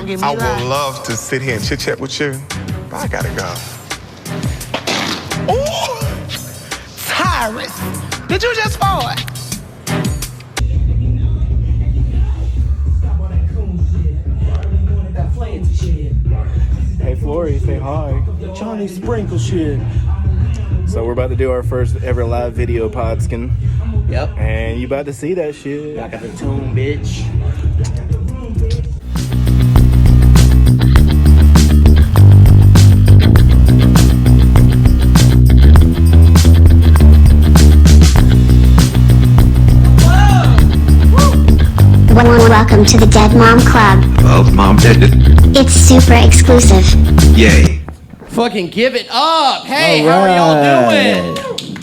get me I right. would love to sit here and chit-chat with you, but I gotta go. Ooh! Tyrus! Did you just fart? Hey Flory, say hi. Johnny Sprinkle shit. So we're about to do our first ever live video podskin. Yep. And you about to see that shit. Back at the tune, bitch. Welcome to the Dead Mom Club. Well, Mom dead. It's super exclusive. Yay. Fucking give it up. Hey, All how are y'all right. doing?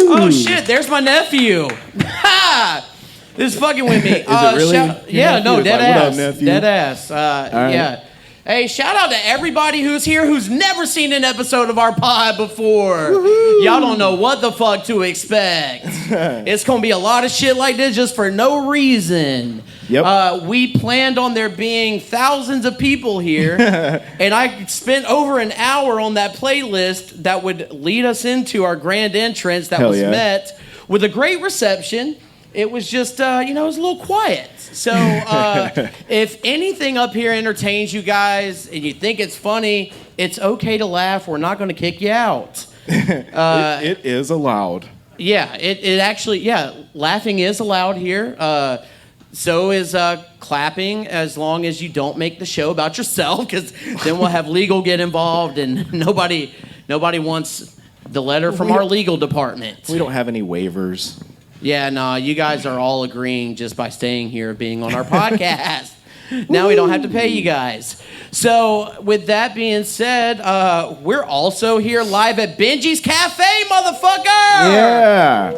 Oh shit, there's my nephew. Ha! This is fucking with me. Is it really? Yeah, Your no, nephew? dead It's like, what up, ass. nephew? Dead ass. right. Yeah. Hey, shout out to everybody who's here who's never seen an episode of our pod before. Woo-hoo. Y'all don't know what the fuck to expect. It's gonna be a lot of shit like this just for no reason. Yep. We planned on there being thousands of people here, and I spent over an hour on that playlist that would lead us into our grand entrance that Hell was yeah. met with a great reception. It was just, it was a little quiet. So if anything up here entertains you guys and you think it's funny, it's okay to laugh. We're not going to kick you out. It is allowed. Yeah, it actually, laughing is allowed here. So is clapping, as long as you don't make the show about yourself, because then we'll have legal get involved, and nobody wants the letter from our legal department. We don't have any waivers. Yeah, no, you guys are all agreeing just by staying here, being on our podcast. Now we don't have to pay you guys. So with that being said, we're also here live at Benji's Cafe, motherfucker! Yeah.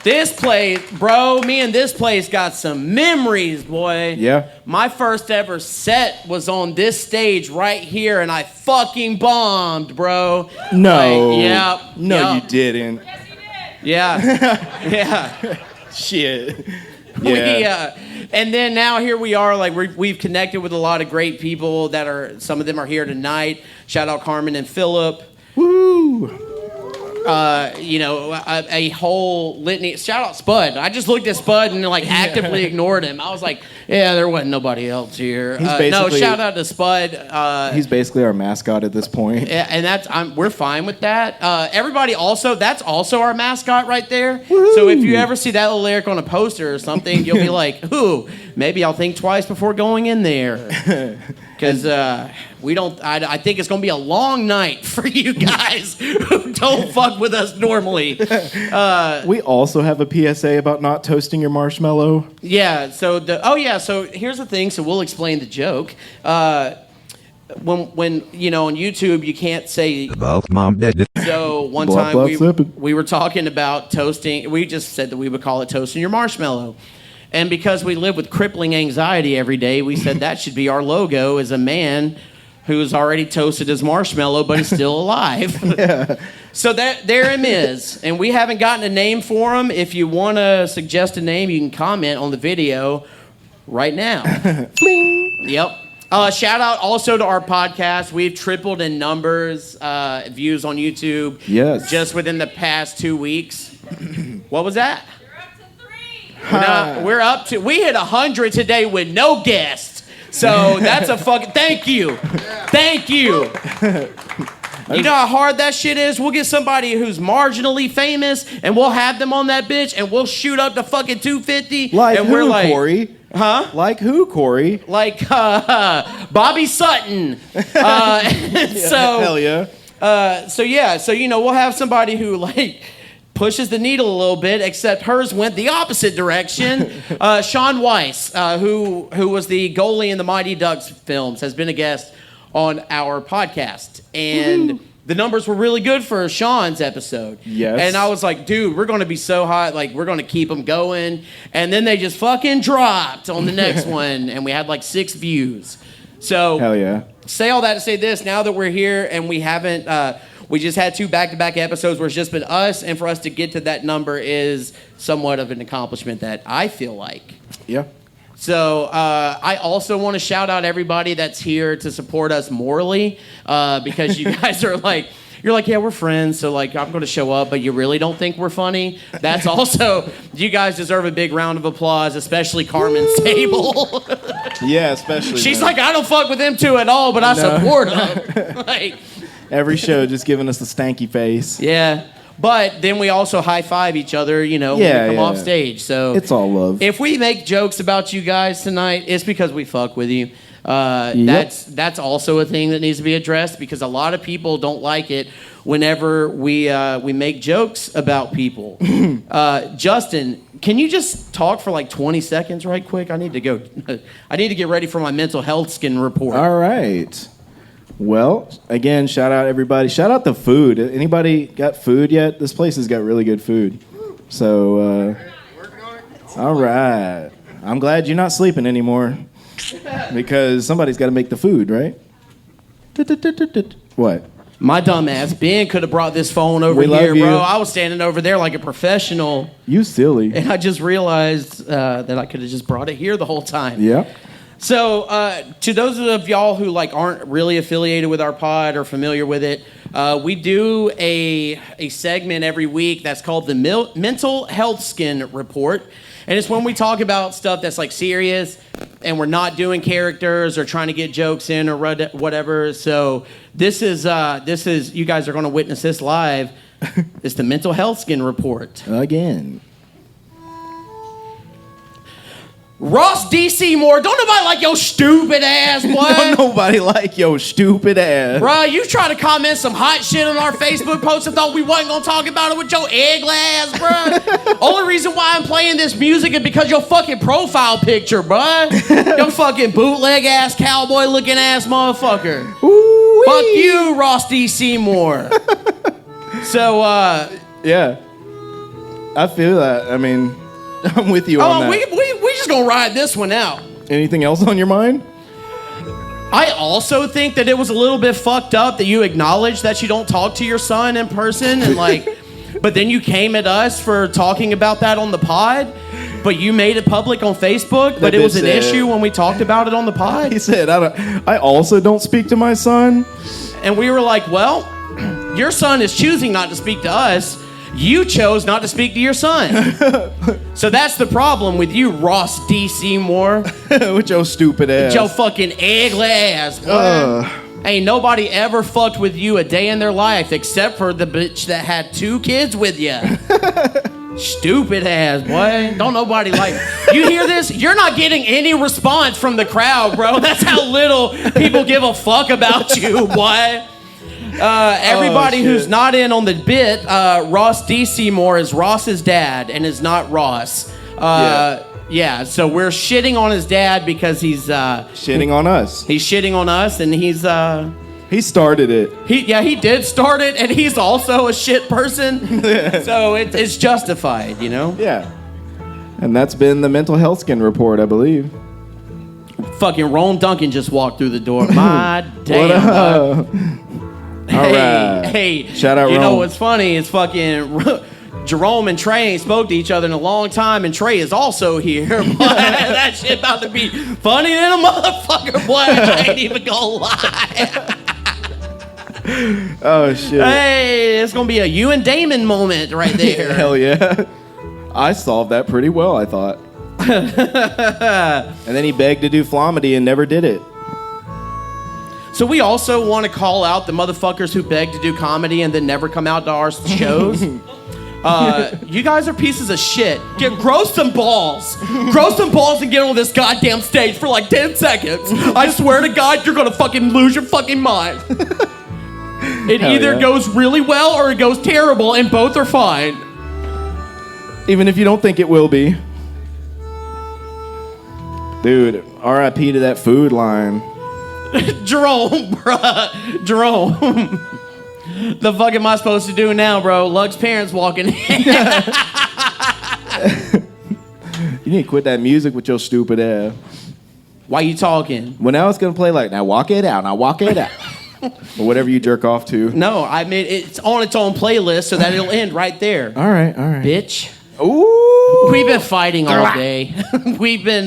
This place, bro, me and this place got some memories, boy. Yeah. My first ever set was on this stage right here, and I fucking bombed, bro. No. Like, yeah. No, yeah. you didn't. Yeah. Yeah. Shit. Yeah. And then now here we are, like we've connected with a lot of great people some of them are here tonight. Shout out Carmen and Philip. Woo. A whole litany. Shout out Spud. I just looked at Spud and actively ignored him. I was like, yeah, there wasn't nobody else here. No, shout out to Spud. He's basically our mascot at this point. Yeah, and we're fine with that. Everybody also, that's also our mascot right there. Woo-hoo. So if you ever see that little lyric on a poster or something, you'll be like, ooh, maybe I'll think twice before going in there. Because I think it's going to be a long night for you guys who don't fuck with us normally. We also have a PSA about not toasting your marshmallow. Yeah, so here's the thing, so we'll explain the joke. When on YouTube you can't say Well, Mom dead. so one Blah, time blah, we were talking about toasting. We just said that we would call it toasting your marshmallow. And because we live with crippling anxiety every day, we said that should be our logo as a man who's already toasted his marshmallow but is still alive. Yeah. So there him is. And we haven't gotten a name for him. If you want to suggest a name, you can comment on the video right now. Fling. Yep. Shout out also to our podcast. We've tripled in numbers, views on YouTube. Yes. Just within the past 2 weeks. What was that? We're up to, we hit 100 today with no guest. So that's a fucking, thank you. Thank you. You know how hard that shit is? We'll get somebody who's marginally famous and we'll have them on that bitch and we'll shoot up to fucking 250. Like and who, we're like, Corey? Huh? Like who, Corey? Like Bobby Sutton. Hell yeah. So we'll have somebody who pushes the needle a little bit, except hers went the opposite direction. Sean Weiss, who was the goalie in the Mighty Ducks films, has been a guest on our podcast. And the numbers were really good for Sean's episode. Yes. And I was like, dude, we're going to be so hot. Like, we're going to keep them going. And then they just fucking dropped on the next one. And we had 6 views. So Hell yeah. Say all that to say this, now that we're here and we haven't, we just had 2 back-to-back episodes where it's just been us, and for us to get to that number is somewhat of an accomplishment that I feel like. Yeah. So I also want to shout out everybody that's here to support us morally, because you guys are like, you're like, yeah, we're friends, so like I'm going to show up, but you really don't think we're funny. That's also, you guys deserve a big round of applause, especially Carmen's table. Yeah, especially. She's man. like, I don't fuck with them two at all, but I support them. Like, Every show just giving us the stanky face. yeah. But then we also high five each other, you know, when we come off stage. So it's all love. if we make jokes about you guys tonight, it's because we fuck with you. Yep. That's also a thing that needs to be addressed, because a lot of people don't like it whenever we make jokes about people. Justin, can you just talk for like 20 seconds right quick? I need to go. I need to get ready for my mental health skin report. All right. Well, again, shout out everybody. Shout out the food. Anybody got food yet? This place has got really good food. So, all right. I'm glad you're not sleeping anymore, because somebody's got to make the food, right? What? My dumb ass Ben could have brought this phone over We love here, you. bro. I was standing over there like a professional, You silly. and I just realized that I could have just brought it here the whole time. Yeah. So, to those of y'all who like aren't really affiliated with our pod or familiar with it, we do a segment every week that's called the Mental Health Skin Report, and it's when we talk about stuff that's like serious, and we're not doing characters or trying to get jokes in or whatever. So this is you guys are going to witness this live. It's the Mental Health Skin Report. Again. Ross D. Seymour, don't nobody like your stupid ass, boy. Don't nobody like your stupid ass. Bro, you try to comment some hot shit on our Facebook post and thought we wasn't gonna talk about it with your egg ass, bro. Only reason why I'm playing this music is because your fucking profile picture, bro. Your fucking bootleg ass, cowboy looking ass motherfucker. Ooh-wee. Fuck you, Ross D. Seymour. So, Yeah. I feel that. I mean, I'm with you on that. we just gonna ride this one out. Anything else on your mind? I also think that it was a little bit fucked up that you acknowledged that you don't talk to your son in person, and like, but then you came at us for talking about that on the pod, but you made it public on Facebook, but it was an issue when we talked about it on the pod. He said, I also don't speak to my son. And we were like, well, your son is choosing not to speak to us. You chose not to speak to your son. So that's the problem with you, Ross D. Seymour. With your stupid ass. Your fucking ugly ass, boy. Ain't nobody ever fucked with you a day in their life except for the bitch that had 2 kids with you. Stupid ass, boy. Don't nobody like... You hear this? You're not getting any response from the crowd, bro. That's how little people give a fuck about you, boy. Everybody who's not in on the bit, Ross D. Seymour is Ross's dad and is not Ross. Yeah, so we're shitting on his dad because he's... shitting on us. He's shitting on us, and he's... He started it. He did start it, and he's also a shit person. So it's justified, you know? Yeah. And that's been the Mental Health Skin Report, I believe. Fucking Ron Duncan just walked through the door. My damn. What up? All right. Hey, shout out You Rome. know what's funny? It's fucking Jerome and Trey ain't spoke to each other in a long time, and Trey is also here. Boy, that shit about to be funny than a motherfucker, boy. I ain't even gonna lie. Oh, shit. Hey, it's gonna be a you and Damon moment right there. Hell yeah. I solved that pretty well, I thought. And then he begged to do Flomedy and never did it. So we also want to call out the motherfuckers who beg to do comedy and then never come out to our shows. You guys are pieces of shit. Grow some balls. Grow some balls and get on this goddamn stage for like 10 seconds. I swear to God, you're gonna fucking lose your fucking mind. It Hell either yeah. goes really well or it goes terrible, and both are fine. Even if you don't think it will be. Dude, R.I.P. to that food line. Jerome, bruh. Jerome. The fuck am I supposed to do now, bro? Lug's parents walking in. You need to quit that music with your stupid ass. Why you talking? Well, now it's going to play like, now walk it out, now walk it out. Or whatever you jerk off to. No, I mean, it's on its own playlist so that it'll end right there. All right. Bitch. Ooh. We've been fighting all day. We've been,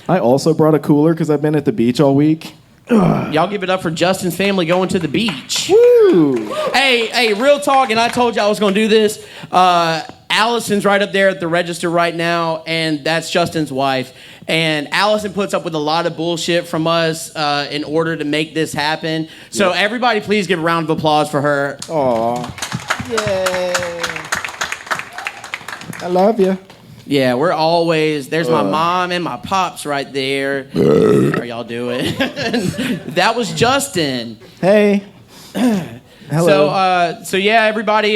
I also brought a cooler because I've been at the beach all week. Y'all give it up for Justin's family going to the beach. Woo! Hey, real talk, and I told you I was going to do this. Allison's right up there at the register right now, and that's Justin's wife. And Allison puts up with a lot of bullshit from us in order to make this happen. So everybody please give a round of applause for her. Aw. Yay. I love you. Yeah, we're always, there's my mom and my pops right there. How y'all doing? That was Justin. Hey. Hello. So yeah, everybody,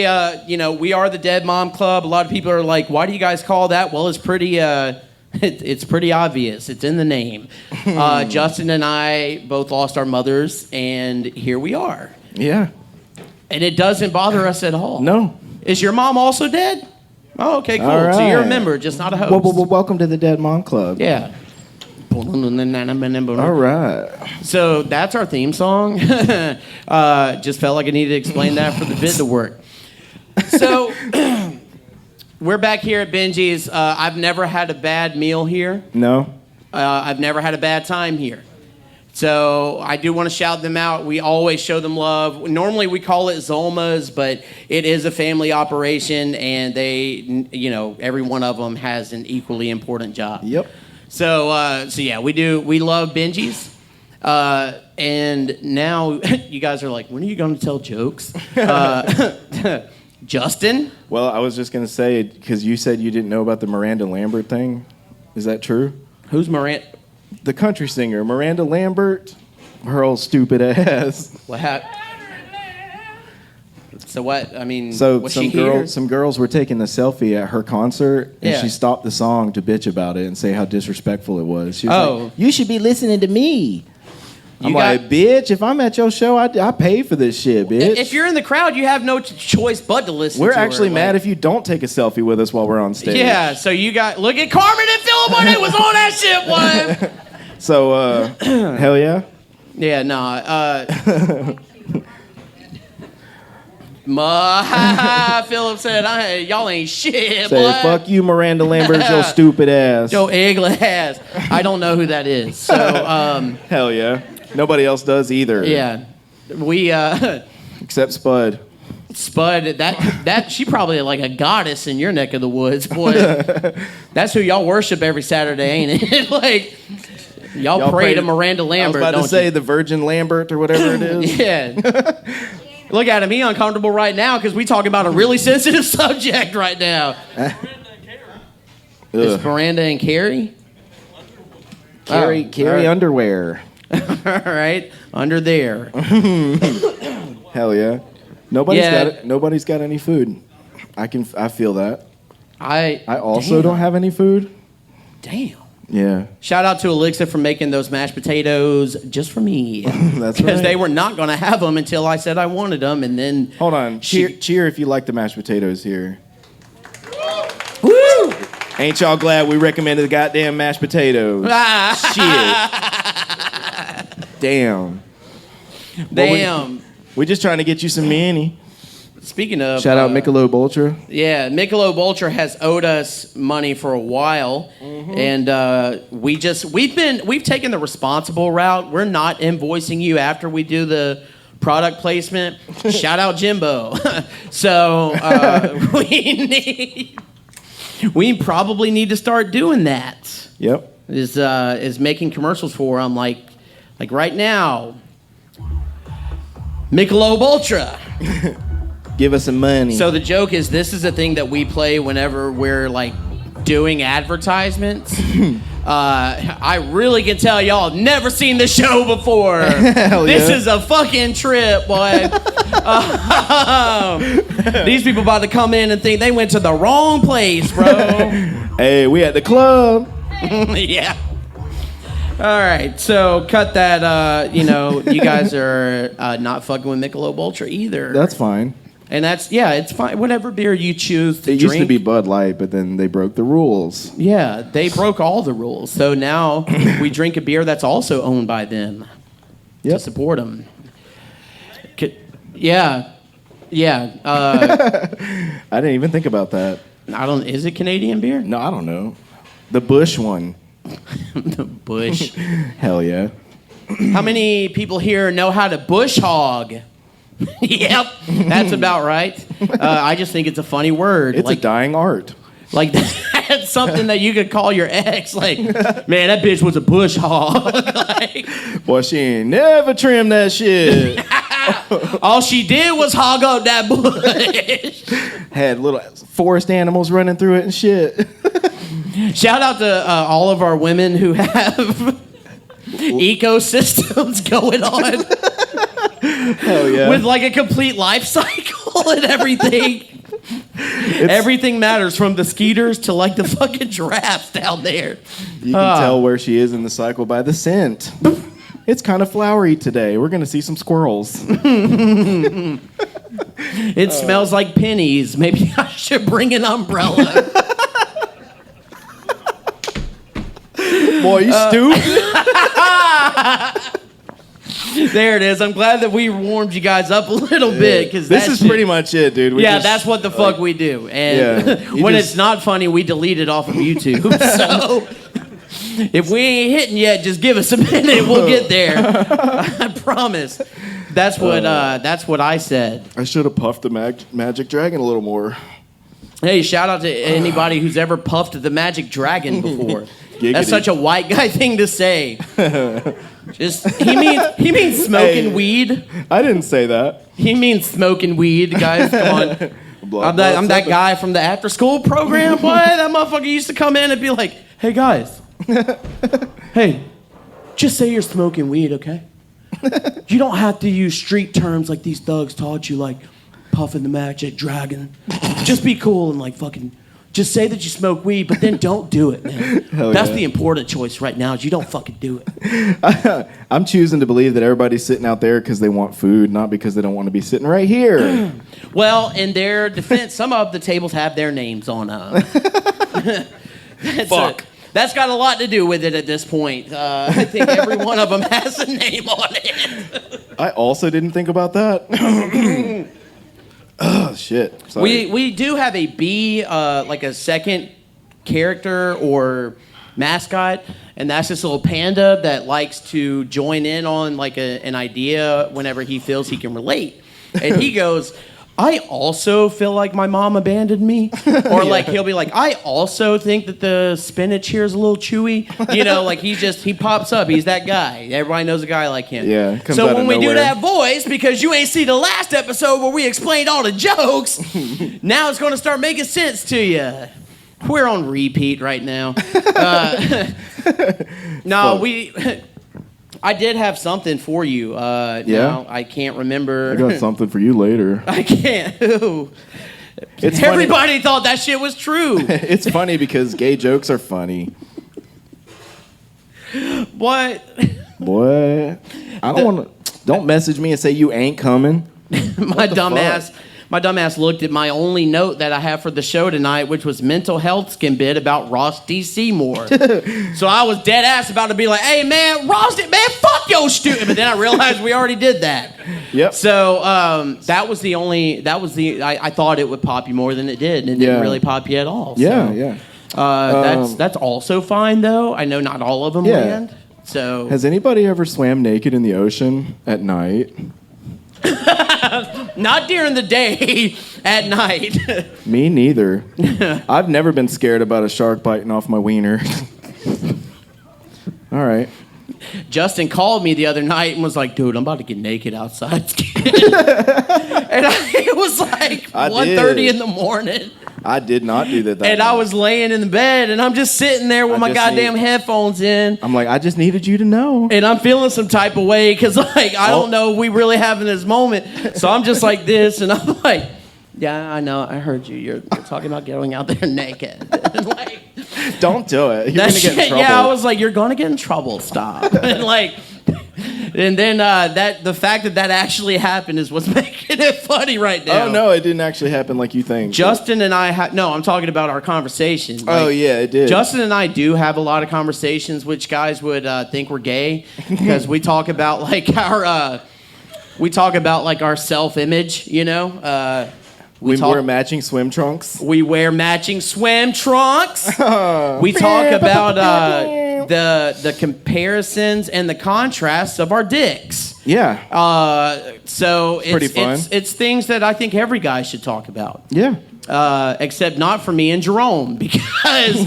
we are the Dead Mom Club. A lot of people are like, why do you guys call that? Well, it's pretty, it's pretty obvious. It's in the name. Justin and I both lost our mothers, and here we are. Yeah. And it doesn't bother us at all. No. Is your mom also dead? Oh, okay, cool. All right. So you're a member, just not a host. Well, welcome to the Dead Mom Club. Yeah. All right. So that's our theme song. Just felt like I needed to explain that for the vid to work. So we're back here at Benji's. I've never had a bad meal here. No. I've never had a bad time here. So I do want to shout them out. We always show them love. Normally we call it Zolma's, but it is a family operation, and they, every one of them has an equally important job. Yep. So yeah, we do. We love Benji's. And now you guys are like, when are you going to tell jokes? Justin? Well, I was just going to say, because you said you didn't know about the Miranda Lambert thing. Is that true? Who's Miranda? The country singer, Miranda Lambert. Her old stupid ass. What happened? So what? I mean, So was she here? some girls were taking a selfie at her concert, and Yeah. she stopped the song to bitch about it and say how disrespectful it was. She was Oh. like, "You should be listening to me." I'm You like, got- "Bitch, if I'm at your show, I pay for this shit, bitch." If you're in the crowd, you have no choice but to listen We're to her. actually mad Like- if you don't take a selfie with us while we're on stage. Yeah, so you got, look at Carmen and Phillip when it was on that shit, one. So, hell yeah. Yeah, nah. Philip said, y'all ain't shit, Say, boy. fuck you, Miranda Lambert, your stupid ass. Yo, Eglet ass. I don't know who that is. So, Hell yeah. Nobody else does either. yeah. We, Except Spud. Spud, that she probably like a goddess in your neck of the woods, boy. That's who y'all worship every Saturday, ain't it? Like, y'all pray to Miranda Lambert, I was about don't to say you? the Virgin Lambert or whatever it is. Yeah. Look at him. He uncomfortable right now because we talking about a really sensitive subject right now. It's Ugh. Miranda and Carrie? Carry all right. underwear. All right. Under there. Hell yeah. Nobody's Yeah. got it. Nobody's got any food. I feel that. I also Damn. don't have any food. Damn. Yeah. Shout out to Alexa for making those mashed potatoes just for me. That's Because right. they were not going to have them until I said I wanted them, and then... Hold on. Cheer if you like the mashed potatoes here. Woo! Ain't y'all glad we recommended the goddamn mashed potatoes? Shit. Damn. Damn. We're just trying to get you some Manny. Speaking of... Shout out Michelob Ultra. Yeah, Michelob Ultra has owed us money for a while, and we've taken the responsible route. We're not invoicing you after we do the product placement. Shout out Jimbo. So we probably need to start doing that. Yep. Is making commercials for them like right now. Michelob Ultra. Give us some money. So the joke is, this is a thing that we play whenever we're like doing advertisements. I really can tell y'all have never seen the show before. This is a fucking trip, boy. These people about to come in and think they went to the wrong place, bro. Hey, we at the club. Yeah. All right, so cut that. You guys are not fucking with Michelob Ultra either. That's fine. And it's fine. Whatever beer you choose to It drink. used to be Bud Light, but then they broke the rules. Yeah, they broke all the rules. So now we drink a beer that's also owned by them to Yep. support them. Yeah. I didn't even think about that. Is it Canadian beer? No, I don't know. The Bush one. The bush. Hell yeah. How many people here know how to bush hog? Yep, that's about right. I just think it's a funny word. It's a dying art. Like that's something that you could call your ex. Like, man, that bitch was a bush hog. Like, Boy, she ain't never trimmed that shit. all she did was hog up that bush. Had little forest animals running through it and shit. Shout out to all of our women who have ecosystems going on. Hell yeah. With like a complete life cycle and everything. Everything matters from the skeeters to like the fucking giraffes down there. You can tell where she is in the cycle by the scent. It's kind of flowery today. We're going to see some squirrels. It smells like pennies. Maybe I should bring an umbrella. Boy, you stupid. There it is. I'm glad that we warmed you guys up a little bit because This is pretty much it, dude. That's what the fuck we do. And when it's not funny, we delete it off of YouTube. So if we ain't hitting yet, just give us a minute. We'll get there. I promise. That's what I said. I should have puffed the magic dragon a little more. Hey, shout out to anybody who's ever puffed the magic dragon before. Giggity. That's such a white guy thing to say. He means smoking weed. I didn't say that. He means smoking weed, guys. Come on. I'm that guy from the after school program. Boy, that motherfucker used to come in and be like, "Hey guys, hey, just say you're smoking weed, okay? You don't have to use street terms like these thugs taught you, like puffing the magic dragon. Just be cool and like fucking." Just say that you smoke weed, but then don't do it, man. That's the important choice right now is you don't fucking do it. I'm choosing to believe that everybody's sitting out there because they want food, not because they don't want to be sitting right here. Well, in their defense, some of the tables have their names on them. Fuck. That's got a lot to do with it at this point. I think every one of them has a name on it. I also didn't think about that. Oh, shit. Sorry. We do have a B, like a second character or mascot, and that's this little panda that likes to join in on like an idea whenever he feels he can relate. And he goes, I also feel like my mom abandoned me. Or like he'll be like, I also think that the spinach here is a little chewy. You know, like he pops up. He's that guy. Everybody knows a guy like him. Yeah. So when we do that voice, because you ain't see the last episode where we explained all the jokes, now it's going to start making sense to you. We're on repeat right now. I did have something for you. Now I can't remember. I got something for you later. I can't. It's Everybody thought that shit was true. It's funny because gay jokes are funny. What? Boy, I don't want to. Don't message me and say you ain't coming. My dumb ass looked at my only note that I have for the show tonight, which was mental health skin bit about Ross D. Seymour. So I was dead ass about to be like, hey man, Ross, man, fuck your stupid. But then I realized we already did that. Yep. So I thought it would pop you more than it did, and it didn't really pop you at all. Yeah. That's also fine though. I know not all of them land. So has anybody ever swam naked in the ocean at night? Not during the day, at night. Me neither. I've never been scared about a shark biting off my wiener. All right. Justin called me the other night and was like, dude, I'm about to get naked outside. And it was like 1:30 in the morning. I did not do that. And I was laying in the bed, and I'm just sitting there with my goddamn headphones in. I'm like, I just needed you to know. And I'm feeling some type of way, because, like, I don't know if we really having this moment. So I'm just like this, and I'm like, yeah, I know, I heard you. You're talking about going out there naked. And like, don't do it. You're going to get in trouble. Yeah, I was like, you're going to get in trouble. Stop. And like... And then the fact that actually happened is what's making it funny right now. Oh, no, it didn't actually happen like you think. Justin and I no, I'm talking about our conversation. Like, oh, yeah, it did. Justin and I do have a lot of conversations which guys would think we're gay because we talk about like our self-image, you know? We wear matching swim trunks. We wear matching swim trunks. We talk about the comparisons and the contrasts of our dicks. Yeah. So it's pretty fun. It's things that I think every guy should talk about. Yeah. Except not for me and Jerome, because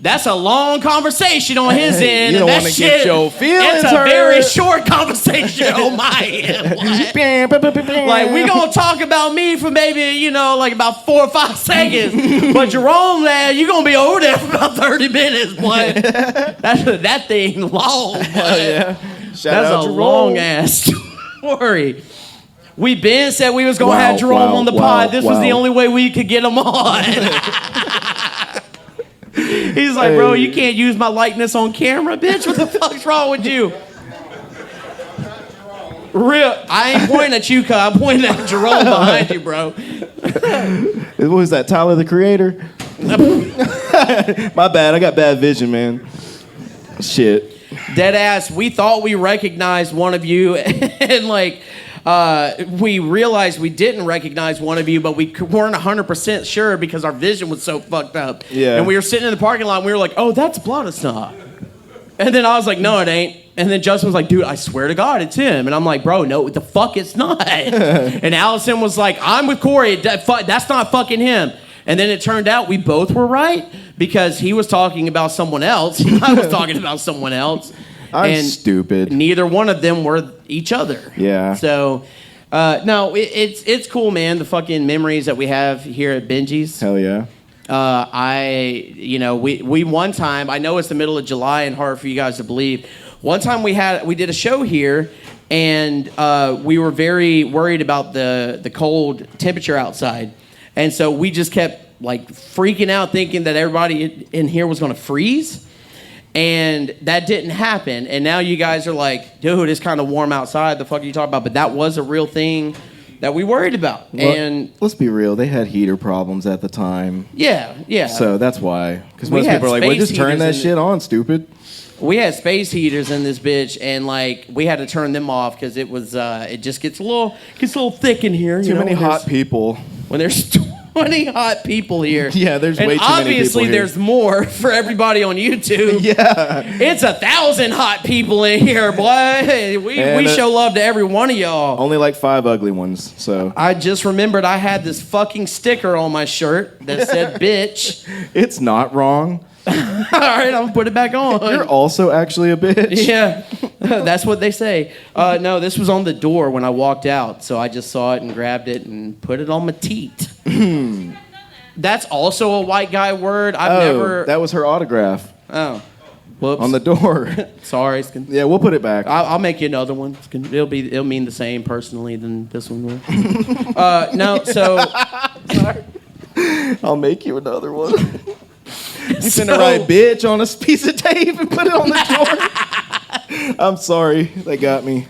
that's a long conversation on his end. You don't want to get your feelings It's a hurt. very short conversation on my end. Like, we gonna talk about me for maybe, like about 4 or 5 seconds. But Jerome, lad, you gonna be over there for about 30 minutes, boy. That thing long, boy. Yeah. Shout That's out a Jerome. long ass story. We been said we was gonna Wow, have Jerome wow, on the wow, pod. This was the wow. only way we could get him on. He's like, bro, you can't use my likeness on camera, bitch. What the fuck's wrong with you? Real, I ain't pointing at you, cuz I'm pointing at Jerome behind you, bro. What was that, Tyler the Creator? My bad, I got bad vision, man. Shit. Dead ass, we thought we recognized one of you, and we realized we didn't recognize one of you, but we weren't 100% sure because our vision was so fucked up. Yeah. And we were sitting in the parking lot, and we were like, oh, that's Bloodisnot. And then I was like, no, it ain't. And then Justin was like, dude, I swear to God, it's him. And I'm like, bro, no, the fuck it's not. And Allison was like, I'm with Corey. That's not fucking him. And then it turned out we both were right because he was talking about someone else. I was talking about someone else. I'm stupid. Neither one of them were each other. Yeah. So, no, it's cool, man. The fucking memories that we have here at Benji's. Hell yeah. We one time, I know it's the middle of July and hard for you guys to believe. One time we did a show here, and we were very worried about the cold temperature outside. And so we just kept freaking out thinking that everybody in here was going to freeze. And that didn't happen. And now you guys are like, dude, it's kind of warm outside. The fuck are you talking about? But that was a real thing that we worried about. Well, and let's be real, they had heater problems at the time. yeah. So that's why. Because We most had people are like, well, space just turn heaters that in shit on, stupid. We had space heaters in this bitch, and we had to turn them off because it was it just gets a little thick in here. Too many hot people. When there's 20 hot people here. Yeah, there's and way too many people obviously here. there's more for everybody on YouTube. Yeah. It's 1,000 hot people in here, boy. We show love to every one of y'all. Only 5 ugly ones, so. I just remembered I had this fucking sticker on my shirt that said bitch. It's not wrong. All right, I'm gonna put it back on. You're also actually a bitch. Yeah, that's what they say. No, this was on the door when I walked out, so I just saw it and grabbed it and put it on my teat. That's also a white guy word. I've never. That was her autograph. Oh, whoops. On the door. Sorry. Yeah, we'll put it back. I'll make you another one. It'll mean the same personally than this one will. No, so. I'll make you another one. You finna write bitch on a piece of tape and put it on the door. I'm sorry. They got me.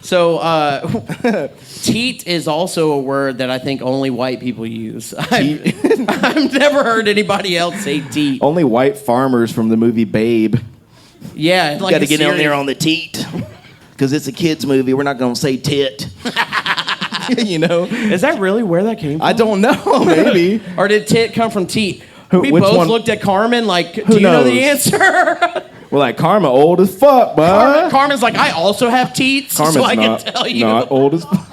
So, teat is also a word that I think only white people use. I've never heard anybody else say teat. Only white farmers from the movie Babe. Yeah, Got to get in there on the teat. Because it's a kid's movie. We're not going to say tit. Is that really where that came from? I don't know. Maybe. Or did tit come from teat? We which both one? looked at Carmen like, do Who you know knows? the answer? We're like, Karma old as fuck, bud. Carmen's like, I also have teats, Karma's so I not, can tell you. not old as fuck.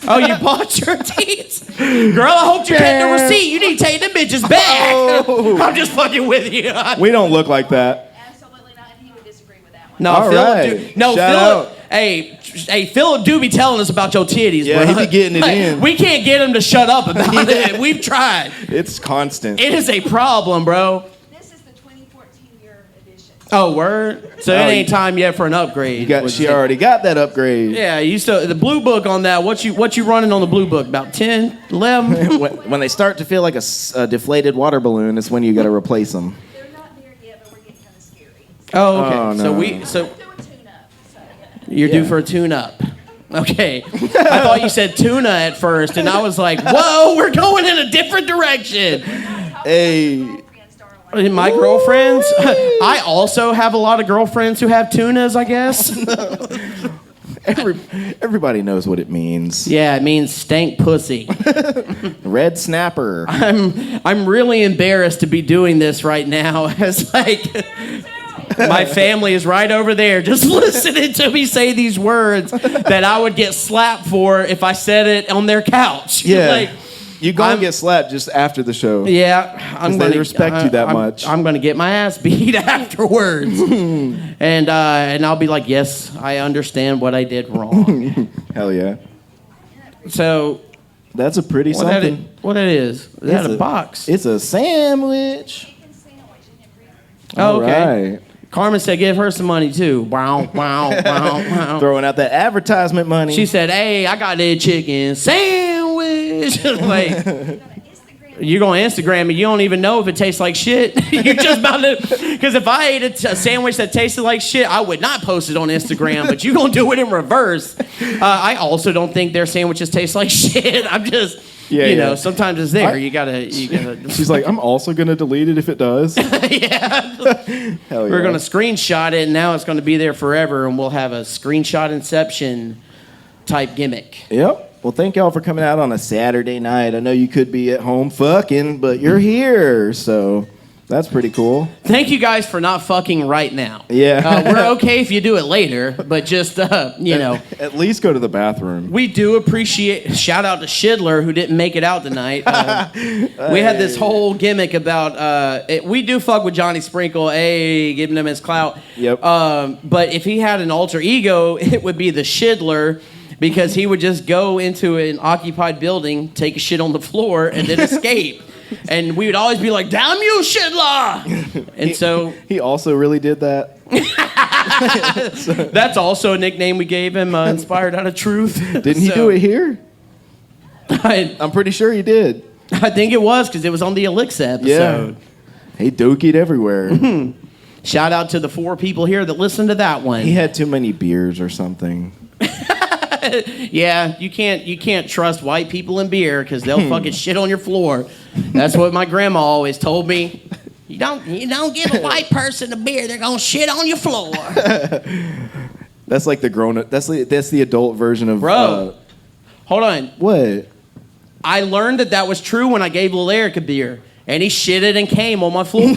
Oh, you bought your teats? Girl, I hope you kept the receipt. You need to take them bitches back. Oh. I'm just fucking with you. We don't look like that. Absolutely not, and he would disagree with that one. No, All Philip right. do. No, Shout Philip. out. Hey, Philip do be telling us about your titties, Yeah, bro. he be getting it in. We can't get him to shut up about it. We've tried. It's constant. It is a problem, bro. This is the 2014 year edition. Oh, word? So it ain't time yet for an upgrade. She already got that upgrade. Yeah, you still the blue book on that. What you running on the blue book? About 10, 11? When they start to feel like a deflated water balloon, it's when you got to replace them. They're not there yet, but we're getting kind of scary. Oh, okay. Oh, no. So Do a tune-up. So, you're due for a tune-up. Okay. I thought you said tuna at first, and I was like, whoa, we're going in a different direction. Hey. girlfriends, darling. My girlfriends, I also have a lot of girlfriends who have tunas, I guess. Everybody knows what it means. Yeah, it means stank pussy. Red snapper. I'm really embarrassed to be doing this right now. It's like my family is right over there just listening to me say these words that I would get slapped for if I said it on their couch. Yeah. Like, You gonna get slapped just after the show. yeah, I'm They gonna respect you that much. I'm gonna get my ass beat afterwards, and I'll be like, yes, I understand what I did wrong. Hell yeah. So That's a pretty something. what it is that a box? It's a sandwich. Oh, okay. All right. Carmen said, give her some money too. Wow, wow, wow, wow. Throwing out that advertisement money. She said, hey, I got that chicken sandwich. Like, you're going to Instagram and you don't even know if it tastes like shit. You're just about to, because if I ate a sandwich that tasted like shit, I would not post it on Instagram, but you're going to do it in reverse. I also don't think their sandwiches taste like shit. I'm just, you know, sometimes it's there. You gotta. She's like, I'm also going to delete it if it does. Yeah. Hell yeah. We're going to screenshot it, and now it's going to be there forever, and we'll have a screenshot inception type gimmick. Yep. Well, thank y'all for coming out on a Saturday night. I know you could be at home fucking, but you're here, so that's pretty cool. Thank you guys for not fucking right now. Yeah. We're okay if you do it later, but just, you know. At least go to the bathroom. We do appreciate, shout out to Schindler who didn't make it out tonight. We had this whole gimmick about, we do fuck with Johnny Sprinkle, giving him his clout. Yep. But if he had an alter ego, it would be the Schindler, because he would just go into an occupied building, take a shit on the floor, and then escape. And we would always be like, damn you, Schindler! And so... He also really did that. That's also a nickname we gave him, inspired out of truth. Didn't he do it here? I'm pretty sure he did. I think it was, because it was on the Elixir episode. Yeah. He dokied everywhere. Shout out to the 4 people here that listened to that one. He had too many beers or something. Yeah, you can't trust white people in beer because they'll fucking shit on your floor. That's what my grandma always told me. You don't give a white person a beer, they're gonna shit on your floor. That's like the grown up. That's the adult version of. Bro, hold on. What? I learned that was true when I gave Lil Eric a beer, and he shitted and came on my floor.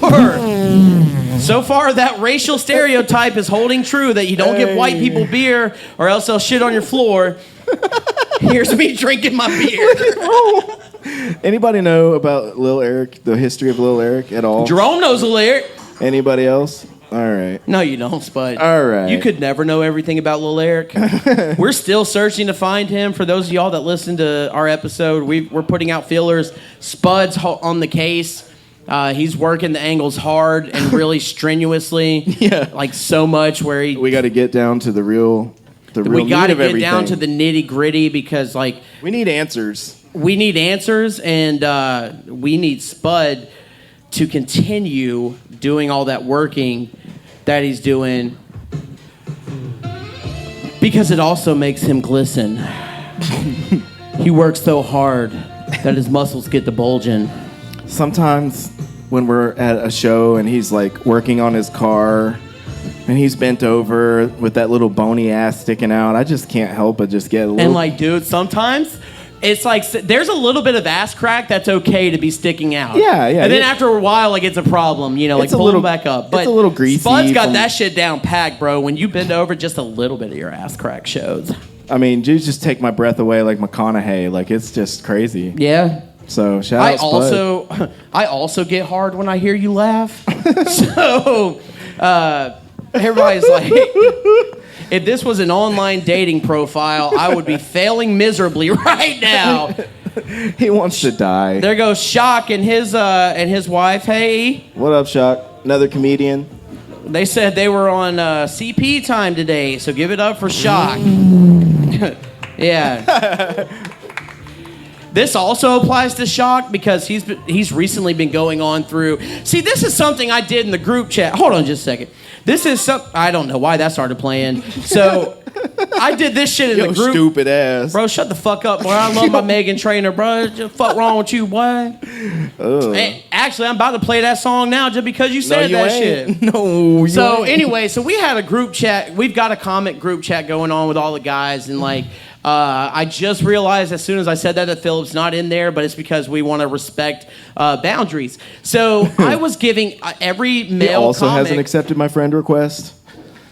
So far, that racial stereotype is holding true that you don't give white people beer or else they'll shit on your floor. Here's me drinking my beer. Anybody know about Lil Eric, the history of Lil Eric at all? Jerome knows Lil Eric. Anybody else? All right. No, you don't, Spud. All right. You could never know everything about Lil Eric. We're still searching to find him. For those of y'all that listened to our episode, we're putting out feelers. Spud's on the case. He's working the angles hard and really strenuously. Yeah. Like so much where we got to get down to the real we got to get down to the the nitty gritty because like we need answers. We need answers, and we need Spud to continue doing all that working that he's doing because it also makes him glisten. He works so hard that his muscles get to bulging. Sometimes when we're at a show and he's like working on his car and he's bent over with that little bony ass sticking out, I just can't help but just get a little... And like, dude, sometimes it's like there's a little bit of ass crack that's okay to be sticking out. Yeah, yeah. And then after a while, like it's a problem, you know, like pull them back up. But it's a little greasy. Spud's got that shit down packed, bro. When you bend over, just a little bit of your ass crack shows. I mean, dudes just take my breath away like McConaughey. Like, it's just crazy. Yeah. So, shout out Spud. I also get hard when I hear you laugh. So, everybody's like, if this was an online dating profile, I would be failing miserably right now. He wants to die. There goes Shock and his wife. Hey. What up, Shock? Another comedian. They said they were on CP time today, so give it up for Shock. Yeah. This also applies to Shock because he's recently been going on through. See, this is something I did in the group chat. Hold on just a second. This is I don't know why that started playing. So I did this shit in the group. Stupid ass. Bro, shut the fuck up, boy. I love my Megan Trainor, bro. What the fuck wrong with you, boy? Hey, actually, I'm about to play that song now just because you said you that ain't. shit. No, you So ain't. anyway, so we had a group chat. We've got a comic group chat going on with all the guys, and like, I just realized as soon as I said that Philip's not in there, but it's because we want to respect boundaries. So I was giving every male He also comic. hasn't accepted my friend request.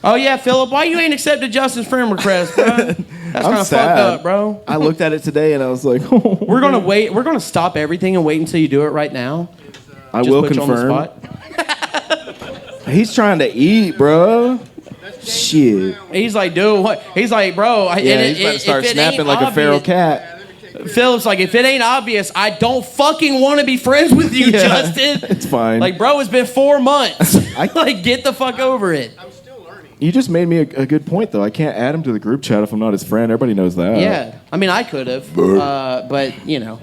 Oh yeah, Philip, why you ain't accepted Justin's friend request, bro? That's kind of fucked up, bro. I looked at it today and I was like, We're gonna wait. We're gonna stop everything and wait until you do it right now. I Just will put you on the confirm. spot. He's trying to eat, bro. Shit. He's like, dude, what? He's like, bro. Yeah, he's about to start snapping like a feral cat. Philip's like, if it ain't obvious, I don't fucking want to be friends with you, Yeah, Justin. it's fine. Like, bro, it's been 4 months. Like, get the fuck over it. You just made me a good point, though. I can't add him to the group chat if I'm not his friend. Everybody knows that. Yeah, I mean, I could have, but you know.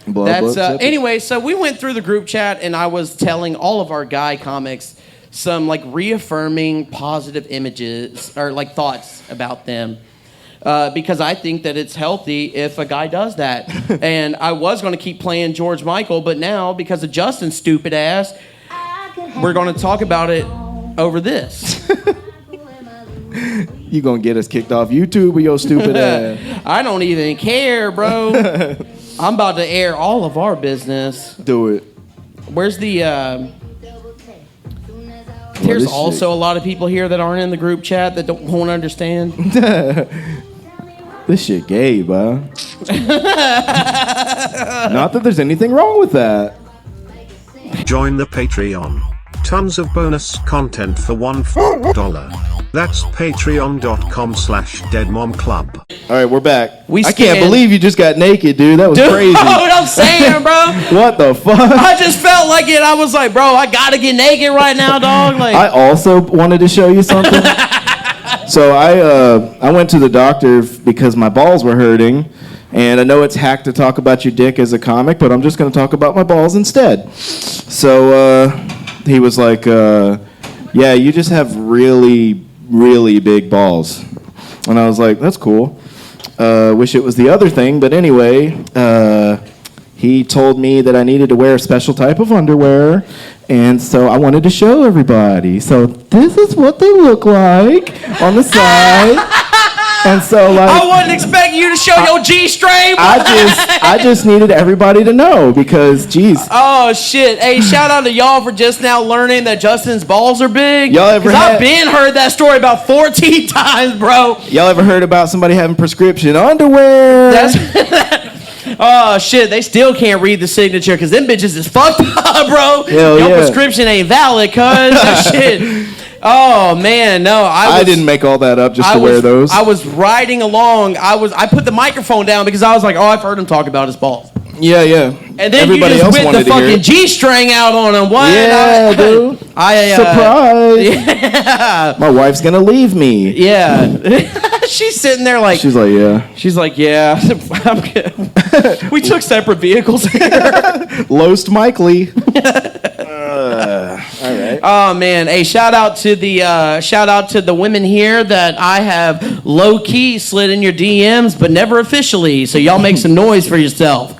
Blood, blood, Anyway, so we went through the group chat, and I was telling all of our guy comics some like reaffirming positive images or like thoughts about them. Because I think that it's healthy if a guy does that. And I was going to keep playing George Michael, but now, because of Justin's stupid ass, we're going to talk about it over this. You gonna get us kicked off YouTube with your stupid ass. I don't even care, bro. I'm about to air all of our business. Do it. Where's the... There's this also a lot of people here that aren't in the group chat that won't understand. This shit gay, bro. Not that there's anything wrong with that. Join the Patreon. Tons of bonus content for $1. That's patreon.com/deadmomclub. All right, we're back. We I can't scanned- believe you just got naked, dude. That was Dude, crazy. you know what I'm saying, bro? What the fuck? I just felt like it. I was like, bro, I gotta get naked right now, dog. Like, I also wanted to show you something. So I went to the doctor because my balls were hurting, and I know it's hack to talk about your dick as a comic, but I'm just going to talk about my balls instead. So he was like, yeah, you just have really, really big balls. And I was like, that's cool. Wish it was the other thing, but anyway, he told me that I needed to wear a special type of underwear, and so I wanted to show everybody. So this is what they look like on the side. And so, like, I wasn't expecting you to show your G-string. I just needed everybody to know because, geez. Oh shit! Hey, shout out to y'all for just now learning that Justin's balls are big. Y'all ever 'Cause had- I've been heard that story about 14 times, bro. Y'all ever heard about somebody having prescription underwear? That's oh shit! They still can't read the signature because them bitches is fucked up, bro. Hell Your yeah. prescription ain't valid, cuz that shit. Oh man, no, I didn't make all that up just to wear those. I was riding along. I put the microphone down because I was like, oh, I've heard him talk about his balls. Yeah. And then Everybody you just else whipped wanted the to hear fucking it. G-string out on him. What? Yeah, dude. Surprise. Yeah. My wife's gonna leave me. Yeah. She's sitting there like. She's like, yeah. She's like, yeah. I'm good. We took separate vehicles here. Lost Mike Lee. All right. Oh man! Hey, shout out to the women here that I have low key slid in your DMs, but never officially. So y'all make some noise for yourself.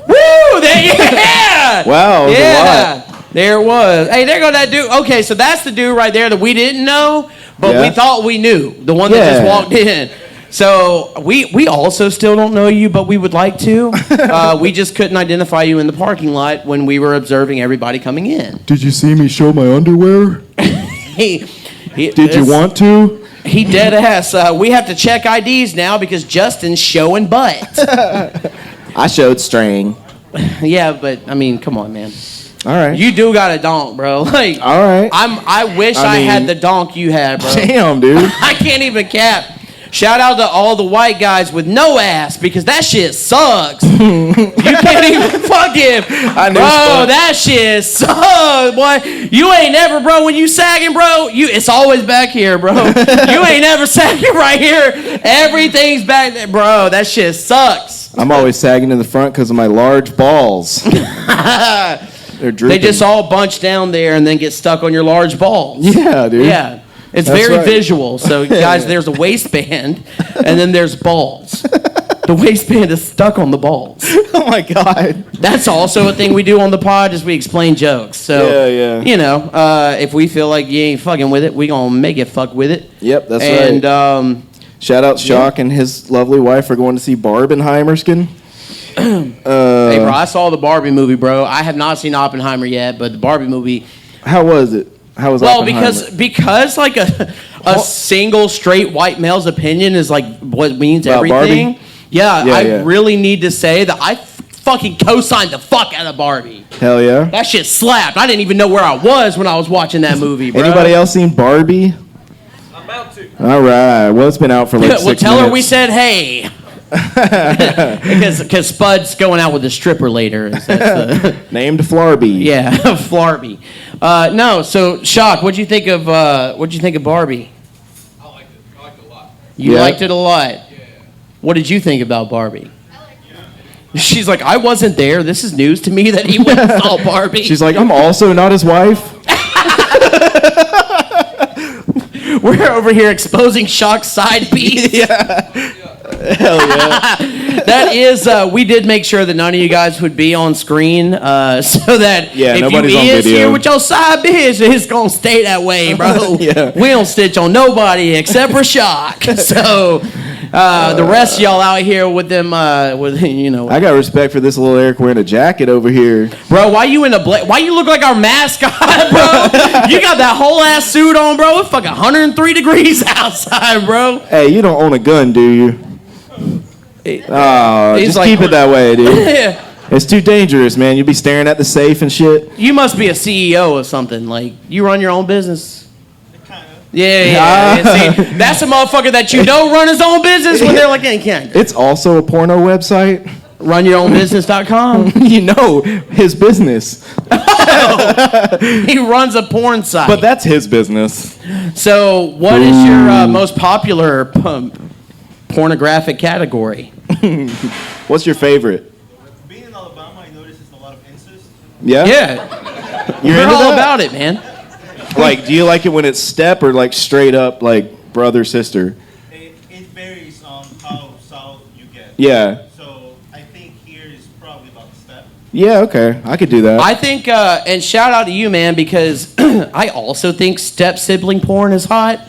Woo! Yeah. Wow, it was a Yeah. There it was. Hey, there go that dude. Okay, so that's the dude right there that we didn't know, but we Yeah. thought we knew. The one that just Yeah. walked in. So we also still don't know you, but we would like to. We just couldn't identify you in the parking lot when we were observing everybody coming in. Did you see me show my underwear? Did you want to? He dead ass. We have to check IDs now because Justin's showing butt. I showed string. Yeah, but I mean, come on, man. All right. You do got a donk, bro. Like, All right. I wish I mean- had the donk you had, bro. Damn, dude. I can't even cap. Shout out to all the white guys with no ass because that shit sucks. You can't even fucking. I knew Bro, so. that shit sucks, boy. You ain't never, bro, when you sagging, bro, it's always back here, bro. You ain't never sagging right here. Everything's back there. Bro, that shit sucks. I'm always sagging in the front because of my large balls. They're drooping. They just all bunch down there and then get stuck on your large balls. Yeah, dude. Yeah. It's That's very right. visual. So, guys, there's a waistband and then there's balls. The waistband is stuck on the balls. Oh, my God. That's also a thing we do on the pod is we explain jokes. So, Yeah. you know, if we feel like you ain't fucking with it, we gonna make it fuck with it. Yep, that's and, right. Shout out Shock and his lovely wife are going to see Barbenheimerskin. Hey, bro, I saw the Barbie movie, bro. I have not seen Oppenheimer yet, but the Barbie movie. How was it? How was Oppenheimer? because like a single straight white male's opinion is like what means About everything. Barbie? Yeah, Yeah, I yeah. really need to say that I fucking co-signed the fuck out of Barbie. Hell yeah. That shit slapped. I didn't even know where I was when I was watching that movie, bro. Anybody else seen Barbie? I'm about to. All right. Well, it's been out for like 6 Well, tell her we minutes. said hey. Because Spud's going out with a stripper later. That's the, Named Flarby. yeah, Flarby. No, so Shock, what'd you think of Barbie? I liked it. I liked it a lot. You Yeah. liked it a lot. What did you think about Barbie? She's like, I wasn't there. This is news to me that he went and saw Barbie. She's like, I'm also not his wife. We're over here exposing Shock's side piece. Hell yeah. That is, we did make sure that none of you guys would be on screen, so that Yeah, if nobody's you on is video. here with your side bitch, it's gonna stay that way, bro. Yeah. We don't stitch on nobody except for Shock. So the rest of y'all out here with them, with you know, I got respect for this little Eric wearing a jacket over here. bro. Why you in a why you look like our mascot, bro? You got that whole ass suit on, bro. It's fucking 103 degrees outside, bro. Hey, you don't own a gun, do you? Oh, He's just like- keep it that way, dude. Yeah. It's too dangerous, man. You'll be staring at the safe and shit. You must be a CEO of something. Like, you run your own business? Yeah. See, that's a motherfucker that you don't run his own business when they're like, hey, can't. It's also a porno website. Runyourownbusiness.com. You know his business. He runs a porn site. But that's his business. So, what is your most popular pornographic category? What's your favorite? Being in Alabama, I noticed there's a lot of incest. Yeah? Yeah. You're We're into all that? about it, man. Like, do you like it when it's step or like straight up like brother, sister? It varies on how south you get. Yeah. So I think here is probably about the step. Yeah, okay. I could do that. I think, and shout out to you, man, because I also think step sibling porn is hot.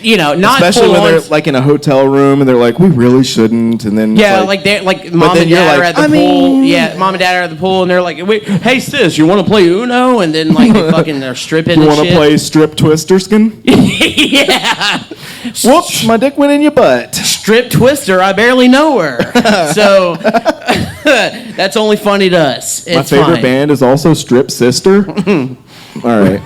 You know, not Especially full when on. they're like in a hotel room and they're like, we really shouldn't. And then it's Yeah, like they're like mom then and you're dad like, are at the I pool. mean- Yeah, mom and dad are at the pool, and they're like, "Wait, hey sis, you want to play Uno?" And then like they fucking they're stripping. you and want to shit. play strip twister skin? Yeah. Whoops, my dick went in your butt. Strip twister. I barely know her, so that's only funny to us. My It's favorite fine. band is also Strip Sister. All right.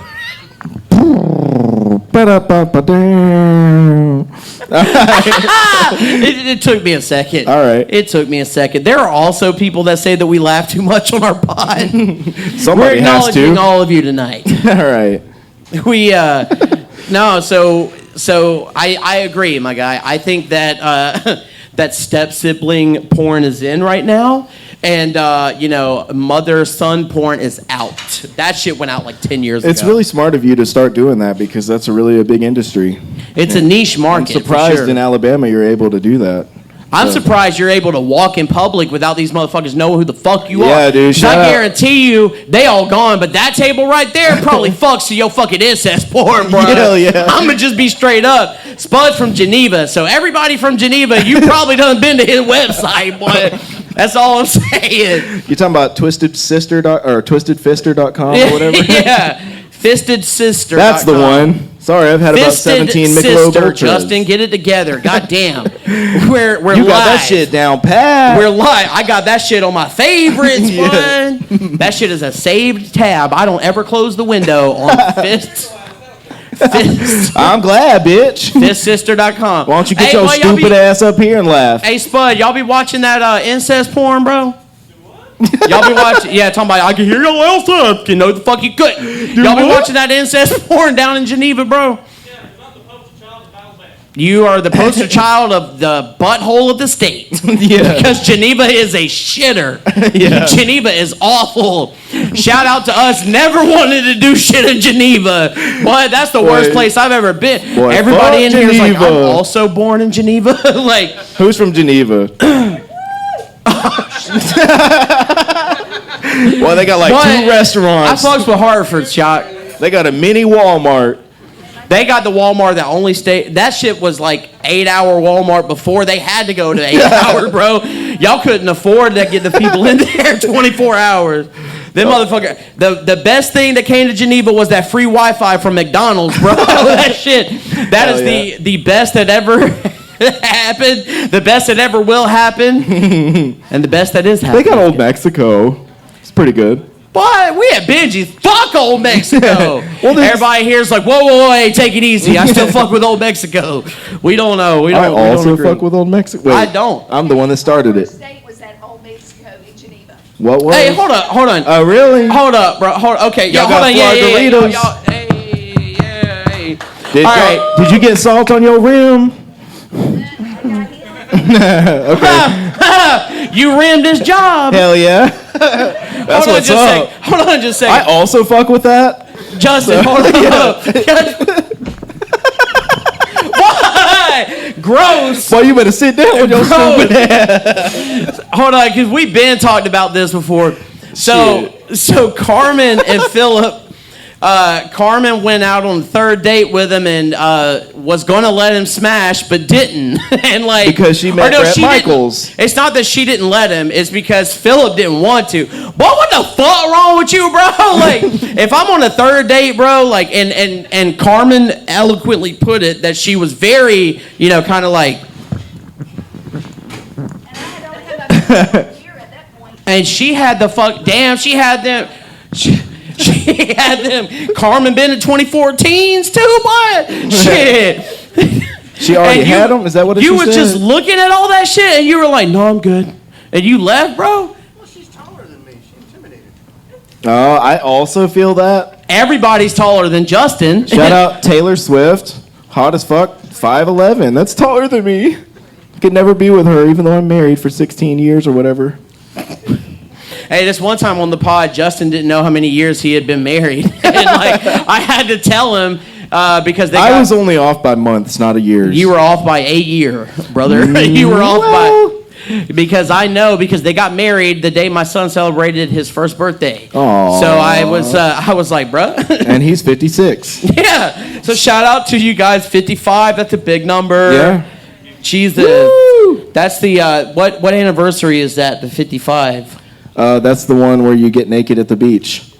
It took me a second. All right. It took me a second. There are also people that say that we laugh too much on our pod. We're Somebody has acknowledging to. all of you tonight. All right. We no, so I agree, my guy. I think that that step sibling porn is in right now, and you know, mother son porn is out. That shit went out like 10 years ago. It's really smart of you to start doing that because that's a big industry. it's a niche I'm market. for surprised sure. in Alabama you're able to do that. I'm surprised you're able to walk in public without these motherfuckers knowing who the fuck you are. Yeah, dude, 'Cause shout I out. guarantee you, they all gone. But that table right there probably fucks to your fucking incest porn, bro. Hell yeah. I'm gonna just be straight up. Spud's from Geneva, so everybody from Geneva, you probably done been to his website, boy. That's all I'm saying. You're talking about twistedfister.com or whatever? Yeah, Fisted Sister. That's the one. Sorry, I've had about Fisted 17 Michelob Sister, Ultras. Justin, get it together. God damn. We're You live. got that shit down pat. We're live. I got that shit on my favorites, Yeah. man. That shit is a saved tab. I don't ever close the window on I'm glad, bitch. fistsister.com. Why don't you get Hey, your boy, y'all stupid ass up here and laugh? Hey, Spud, y'all be watching that incest porn, bro? Y'all be watching, yeah, talking about, I can hear your little stuff. You know the fuck you couldn't. Y'all be what? watching that incest porn down in Geneva, bro? You are the poster child of the butthole of the state. Yeah. Because Geneva is a shitter. Yeah. Geneva is awful. Shout out to us. Never wanted to do shit in Geneva. Boy, that's the worst place I've ever been. Boy, Everybody in fuck here is like, I'm Geneva. also born in Geneva. Like, Who's from Geneva? Well, they got like But 2 restaurants. I fucks with Hartford, Shock. They got a mini Walmart. They got the Walmart that only stayed. That shit was like 8-hour Walmart before they had to go to 8 hours, bro. Y'all couldn't afford to get the people in there 24 hours. Them motherfucker. The best thing that came to Geneva was that free Wi-Fi from McDonald's, bro. That shit. That Hell is the best that ever happened. The best that ever will happen. And the best that is They happening. got Old Mexico. It's pretty good. Boy, we at Benji. Fuck Old Mexico. Well, there's- Everybody here's like, whoa, hey, take it easy. I still fuck with Old Mexico. We don't know. We don't. I we don't also agree. fuck with Old Mexico. Wait, I don't. I'm the one that started it. First date was at Old Mexico in Geneva. What was? Hey, hold on. Oh, really? Hold up, bro. Okay, Y'all y'all got hold on. Yeah. Flargaritos? Y'all, hey, yeah. Did, All y'all- right. did you get salt on your rim? You rimmed his job. Hell yeah. That's what's up. Hold on just a I second. also fuck with that. Justin, hold on. Why? Gross. Boy, you better sit down with your Bro. stupid ass. Hold on, because we've been talked about this before. So Carmen and Philip, Carmen went out on the third date with him and was going to let him smash, but didn't. And like Because she met Bret she didn't. Michaels. It's not that she didn't let him. It's because Philip didn't want to. Boy, what the fuck wrong with you, bro? Like, if I'm on a third date, bro, like, and Carmen eloquently put it that she was very, kind of like. And I had only had a year at that point. And she had the fuck. Damn, she had them. She had them. Carmen been in 2014s too, boy. Shit. She already And had them? Is that what you she was said? just looking at all that shit, and you were like, "No, I'm good," and you left, bro. Well, she's taller than me. She intimidated. Oh, I also feel that. Everybody's taller than Justin. Shout out Taylor Swift. Hot as fuck. 5'11". That's taller than me. Could never be with her, even though I'm married for 16 years or whatever. Hey, this one time on the pod, Justin didn't know how many years he had been married, and like I had to tell him because I was only off by months, not a years. You were off by a year, brother. You were off by because I know because they got married the day my son celebrated his first birthday. Aw. So I was like, bruh. And he's 56. Yeah. So shout out to you guys, 55. That's a big number. Yeah. She's Woo! that's the what anniversary is that? The 55. That's the one where you get naked at the beach.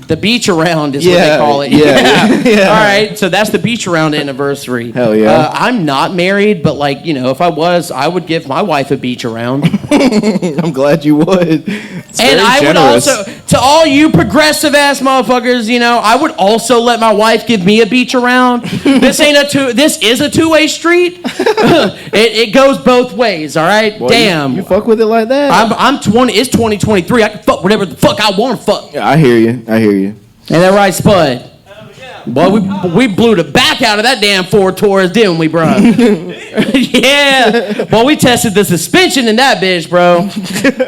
The beach around is what Yeah, they call it. yeah, yeah. All right, so that's the beach around anniversary. Hell yeah. I'm not married, but like if I was, I would give my wife a beach around. I'm glad you would. It's And very I would generous. also, to all you progressive ass motherfuckers, I would also let my wife give me a beach around. This is a two-way street. it goes both ways, all right? Boy, Damn. You fuck with it like that? I'm 20, it's 2023. I can fuck whatever the fuck I want to fuck. Yeah, I hear you. Ain't that right, Spud? Boy, we blew the back out of that damn Ford Taurus, didn't we, bro? Yeah. Boy, we tested the suspension in that bitch, bro.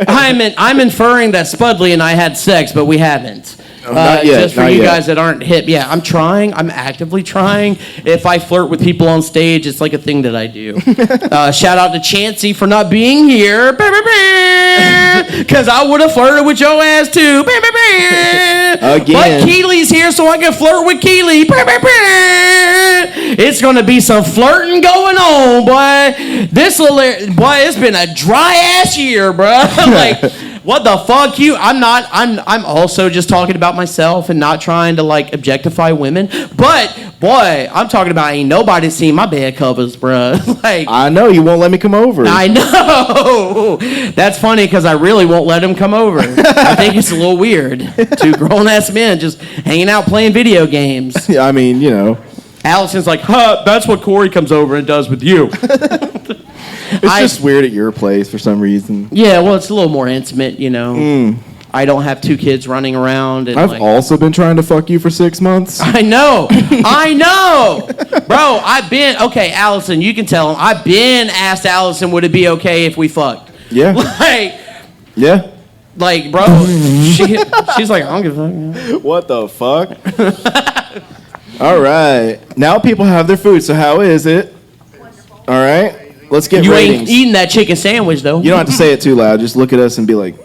I'm inferring that Spudley and I had sex, but we haven't. Not yet, Just for not you yet. guys that aren't hip. Yeah, I'm trying. I'm actively trying. If I flirt with people on stage, it's like a thing that I do. Shout out to Chancey for not being here. Because I would have flirted with your ass too. Again. But Keely's here so I can flirt with Keely. It's going to be some flirting going on, boy. Boy, it's been a dry ass year, bro. Like, what the fuck I'm also just talking about myself and not trying to like objectify women. But boy, I'm talking about ain't nobody seen my bed covers, bro. Like, I know you won't let me come over. I know. That's funny because I really won't let him come over. I think it's a little weird. Two grown-ass men just hanging out playing video games. I mean, Allison's like, that's what Corey comes over and does with you. it's just weird at your place for some reason. Yeah, well, it's a little more intimate, I don't have 2 kids running around. And I've also been trying to fuck you for 6 months. I know, bro. Okay, Allison, you can tell him. I've been asked Allison, would it be okay if we fucked? Yeah. Yeah. Like, bro, she's like, I don't give a fuck. What the fuck? All right. Now people have their food, so how is it? All right. Let's get You ratings. ain't eating that chicken sandwich, though. You don't have to say it too loud. Just look at us and be like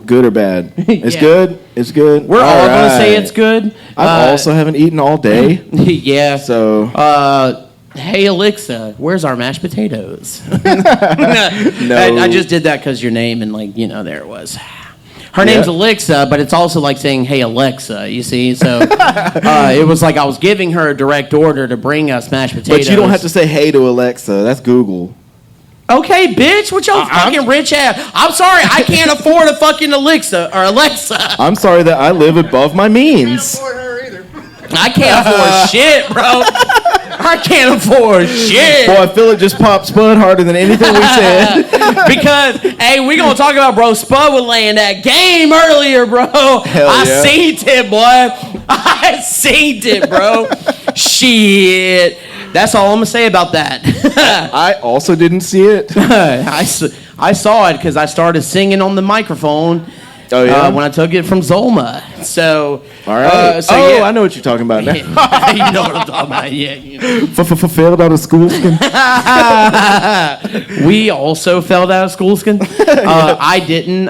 good or bad? It's Yeah. good? It's good? We're all going to say right. it's good. I also haven't eaten all day. Yeah. So. Hey, Alexa, where's our mashed potatoes? No. I just did that because your name and, like, there it was. Her name's Alexa, but it's also like saying, hey, Alexa, you see? So it was like I was giving her a direct order to bring us mashed potatoes. But you don't have to say hey to Alexa. That's Google. Okay, bitch, what your fucking rich ass? I'm sorry, I can't afford a fucking Alexa. I'm sorry that I live above my means. I can't afford shit, bro. I can't afford shit. Boy, I feel it just popped Spud harder than anything we said. Because, hey, we gonna talk about, bro, Spud was laying that game earlier, bro. Hell I yeah. seen it, boy. I seen it, bro. Shit. That's all I'm gonna say about that. I also didn't see it. I saw it because I started singing on the microphone. Oh, yeah? When I took it from Zolma. So, All right. yeah. I know what you're talking about now. You know what I'm talking about, yeah. You know. Failed out of school skin. We also failed out of school skin. I didn't.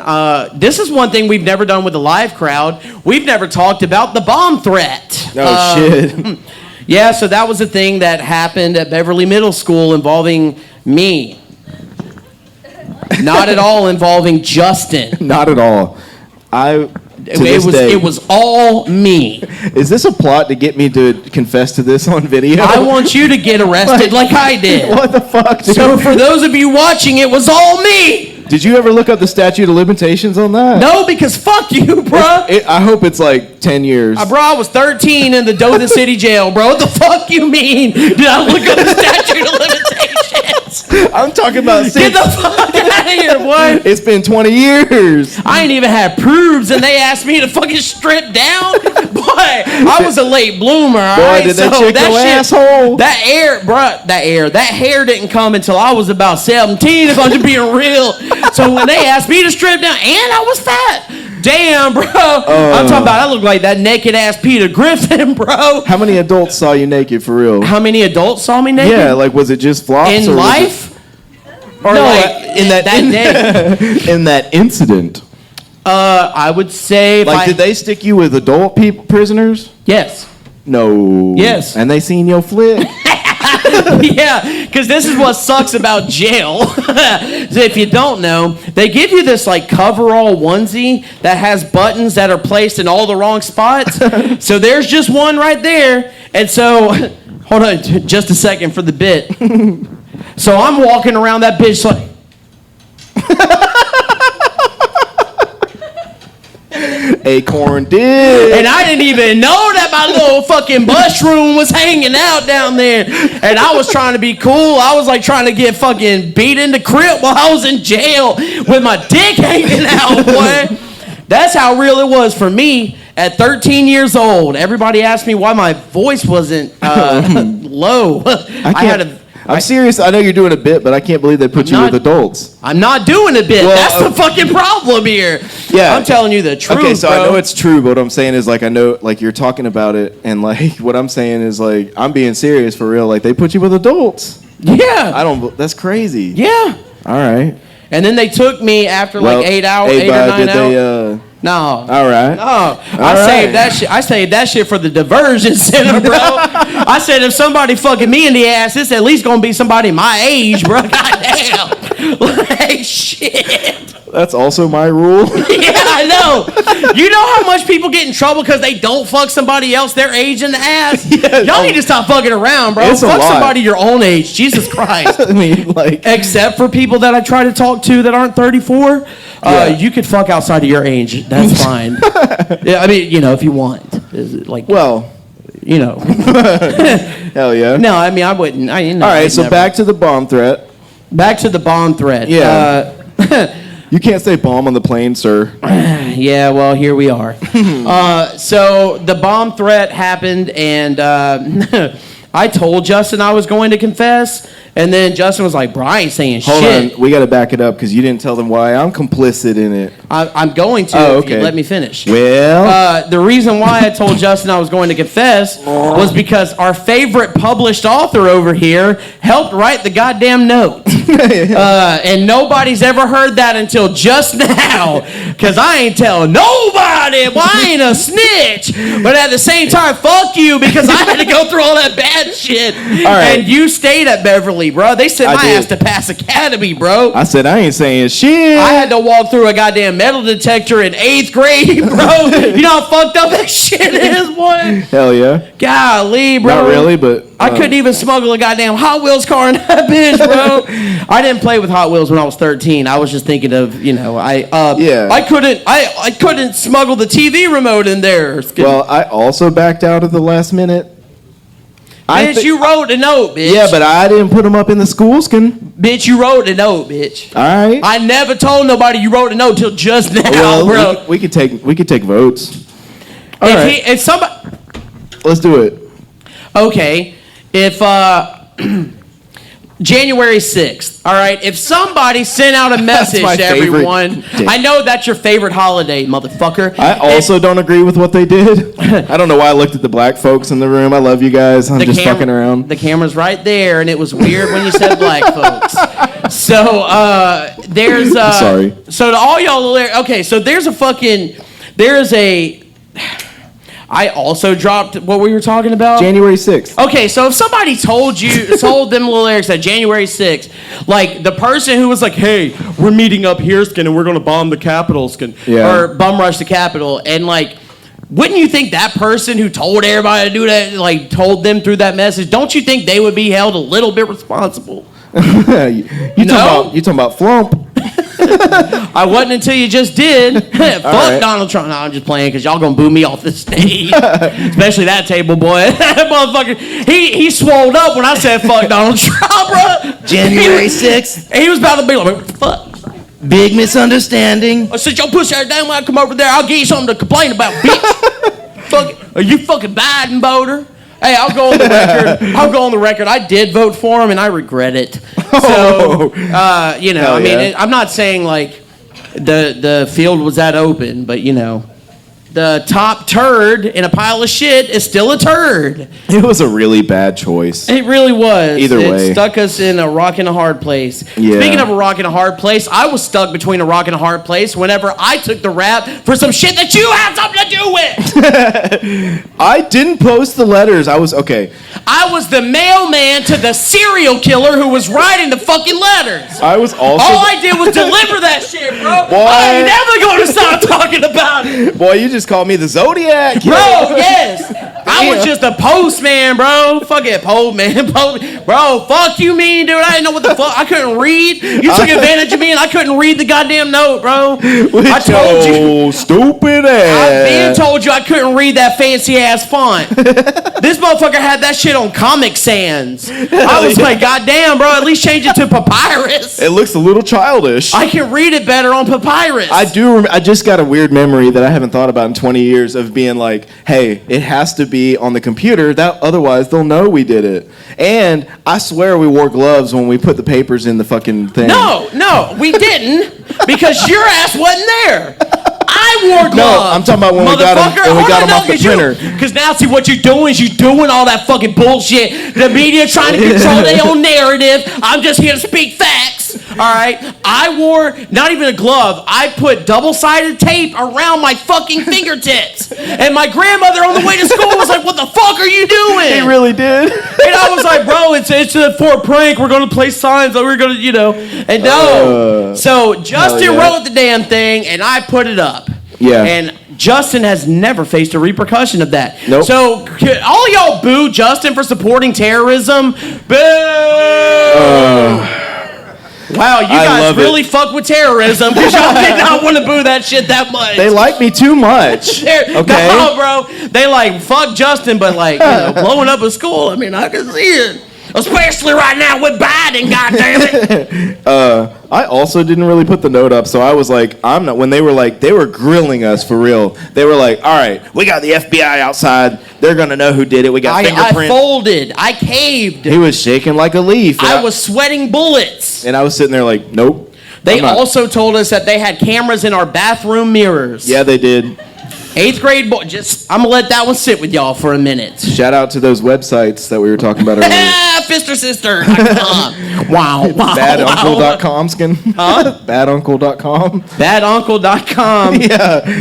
This is one thing we've never done with the live crowd. We've never talked about the bomb threat. Oh, shit. Yeah, so that was a thing that happened at Beverly Middle School involving me. Not at all involving Justin. Not at all. It was all me. Is this a plot to get me to confess to this on video? I want you to get arrested like I did. What the fuck, dude? So for those of you watching, it was all me. Did you ever look up the statute of limitations on that? No, because fuck you, bro. I hope it's like 10 years. Bro, I was 13 in the Dothan City jail, bro. What the fuck you mean? Did I look up the statute of limitations? I'm talking about Get the fuck out of here, boy. It's been 20 years. I ain't even had proofs, and they asked me to fucking strip down. Boy, I was a late bloomer. All Boy, right? did they check your asshole? That hair didn't come until I was about 17. If I'm just being real. So when they asked me to strip down, and I was fat. Damn, bro. I'm talking about I look like that naked ass Peter Griffin, bro. How many adults saw you naked for real? How many adults saw me naked? Yeah, like was it just flops? In life? Or No, like in that day? in that incident. I would say Did they stick you with adult prisoners? Yes. No. Yes. And they seen your flick? Yeah, because this is what sucks about jail. So if you don't know, they give you this like coverall onesie that has buttons that are placed in all the wrong spots. So there's just one right there. And so, hold on just a second for the bit. So I'm walking around that bitch like... Acorn did. And I didn't even know that my little fucking mushroom was hanging out down there. And I was trying to be cool. I was like trying to get fucking beat into crib while I was in jail with my dick hanging out, boy. That's how real it was for me at 13 years old. Everybody asked me why my voice wasn't low. I'm serious. I know you're doing a bit, but I can't believe they put you with adults. I'm not doing a bit. Well, that's the fucking problem here. Yeah. I'm telling you the truth, Okay, so bro. I know it's true, but what I'm saying is, like, I know, like, you're talking about it, and, like, what I'm saying is, like, I'm being serious for real. Like, they put you with adults. Yeah. That's crazy. Yeah. All right. And then they took me after like 8 hours, 8 or 9 hours. No. All right. No. Saved that shit. I saved that shit for the diversion center, bro. I said if somebody fucking me in the ass, it's at least gonna be somebody my age, bro. Goddamn. Like shit. That's also my rule. Yeah, I know. You know how much people get in trouble because they don't fuck somebody else their age in the ass? Yeah, y'all need to stop fucking around, bro. Fuck somebody your own age. Jesus Christ. I mean, like... Except for people that I try to talk to that aren't 34. You could fuck outside of your age. That's fine. Yeah, I mean, if you want. Like, well... Hell yeah. No, I mean, I wouldn't. All right, so back to the bomb threat. Back to the bomb threat. Yeah. You can't say bomb on the plane, sir. Yeah, well, here we are. So the bomb threat happened, and I told Justin I was going to confess, and then Justin was like, bro, I ain't saying Hold shit. on, we got to back it up because you didn't tell them why I'm complicit in it. I'm going to if you let me finish. Well, The reason why I told Justin I was going to confess was because our favorite published author over here helped write the goddamn note. And nobody's ever heard that until just now, because I ain't telling nobody. Well, I ain't a snitch. But at the same time, fuck you, because I had to go through all that bad shit. right. And you stayed at Beverly, bro. They sent I my did. ass to pass academy, bro. I said I ain't saying shit. I had to walk through a goddamn metal detector in 8th grade, bro. You know how fucked up that shit is, boy? Hell yeah. Golly, bro. Not really, but I couldn't even smuggle a goddamn Hot Wheels car in that bitch, bro. I didn't play with Hot Wheels when I was 13. I was just thinking of, I couldn't smuggle the TV remote in there. Well, I also backed out at the last minute. Bitch, you wrote a note, bitch. Yeah, but I didn't put them up in the school skin. Bitch, you wrote a note, bitch. All right. I never told nobody you wrote a note till just now, Well, bro. we could take votes. All right. If somebody, Let's do it. okay, if January 6th, all right, if somebody sent out a message my to favorite everyone, day. I know that's your favorite holiday, motherfucker. I also don't agree with what they did. I don't know why I looked at the black folks in the room. I love you guys. I'm just fucking around. The camera's right there, and it was weird when you said black folks. So there's Sorry. So to all y'all, okay, so there's a. I also dropped what we were talking about. January 6th. Okay, so if somebody told them little lyrics at January 6th, like the person who was like, hey, we're meeting up here, Skin, and we're going to bomb the Capitol, Skin, or bum rush the Capitol, and like, wouldn't you think that person who told everybody to do that, like told them through that message, don't you think they would be held a little bit responsible? You talking about flump? I wasn't until you just did. Fuck right. Donald Trump. No, I'm just playing because y'all gonna boo me off the stage. Especially that table boy. That motherfucker, he swolled up when I said fuck Donald Trump, bro. January 6th. He was about to be like, fuck. Big misunderstanding. I said, y'all push that down when I come over there. I'll give you something to complain about, bitch. Fuck, are you fucking Biden voter? Hey, I'll go on the record. I did vote for him, and I regret it. So, Hell yeah. I'm not saying like the field was that open, but the top turd in a pile of shit is still a turd. It was a really bad choice. It really was. Either way. It stuck us in a rock and a hard place. Yeah. Speaking of a rock and a hard place, I was stuck between a rock and a hard place whenever I took the rap for some shit that you had something to do with. I didn't post the letters. I was I was the mailman to the serial killer who was writing the fucking letters. I was also. All I did was deliver that shit, bro. Boy. I ain't never going to stop talking about it. Boy, you just called me the Zodiac. Bro, yes. I was just a postman, bro. Fuck it, postman. Bro, fuck you mean, dude. I didn't know what the fuck. I couldn't read. You took advantage of me and I couldn't read the goddamn note, bro. I told you. Stupid ass. I been told you I couldn't read that fancy ass font. This motherfucker had that shit on Comic Sans. I was like, goddamn, bro, at least change it to papyrus. It looks a little childish. I can read it better on papyrus. I do. I just got a weird memory that I haven't thought about in 20 years of being like, hey, it has to be on the computer. That otherwise they'll know we did it. And I swear we wore gloves when we put the papers in the fucking thing. No, we didn't because your ass wasn't there. I wore gloves. No, I'm talking about when we got them off the printer. Because now, see, what you're doing is you're doing all that fucking bullshit. The media trying to control their own narrative. I'm just here to speak facts. All right? I wore not even a glove. I put double-sided tape around my fucking fingertips. And my grandmother on the way to school was like, what the fuck are you doing? He really did. And I was like, bro, it's for a prank. We're going to play signs. We're going to, And no. So Justin wrote the damn thing, and I put it up. Yeah. And Justin has never faced a repercussion of that. Nope. So all y'all boo Justin for supporting terrorism. Boo! Wow, you guys really fuck with terrorism because y'all did not want to boo that shit that much. They like me too much. Okay. No, bro. They like fuck Justin, but like blowing up a school. I mean, I can see it. Especially right now with Biden, goddammit. I also didn't really put the note up, so I was like, I'm not. When they were grilling us for real. They were like, all right, we got the FBI outside. They're gonna know who did it. We got I fingerprint. folded. I caved. He was shaking like a leaf. I was sweating bullets. And I was sitting there like, nope. They also told us that they had cameras in our bathroom mirrors. Yeah, they did. 8th grade boy. I'm gonna let that one sit with y'all for a minute. Shout out to those websites that we were talking about earlier. Fistersister.com. Wow. Baduncle.com, skin. Huh? Baduncle.com. Baduncle.com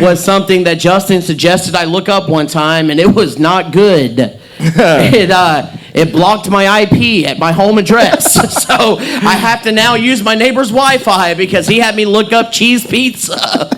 was something that Justin suggested I look up one time, and it was not good. It blocked my IP at my home address. So I have to now use my neighbor's Wi-Fi because he had me look up cheese pizza.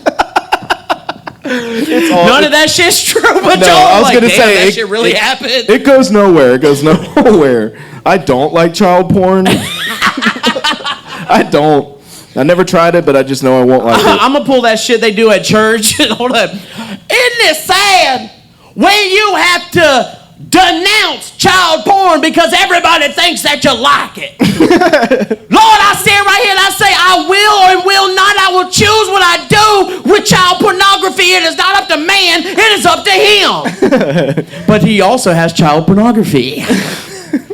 None of that shit's true, but No, y'all I was like, gonna damn, say that shit really happened. It goes nowhere. It goes nowhere. I don't like child porn. I don't. I never tried it, but I just know I won't like it. I'm gonna pull that shit they do at church. Hold up. Isn't it sad when you have to denounce child porn because everybody thinks that you like it? Lord, I stand right here and I say I will or will not. I will choose what I do with child pornography. It is not up to man. It is up to him. But he also has child pornography.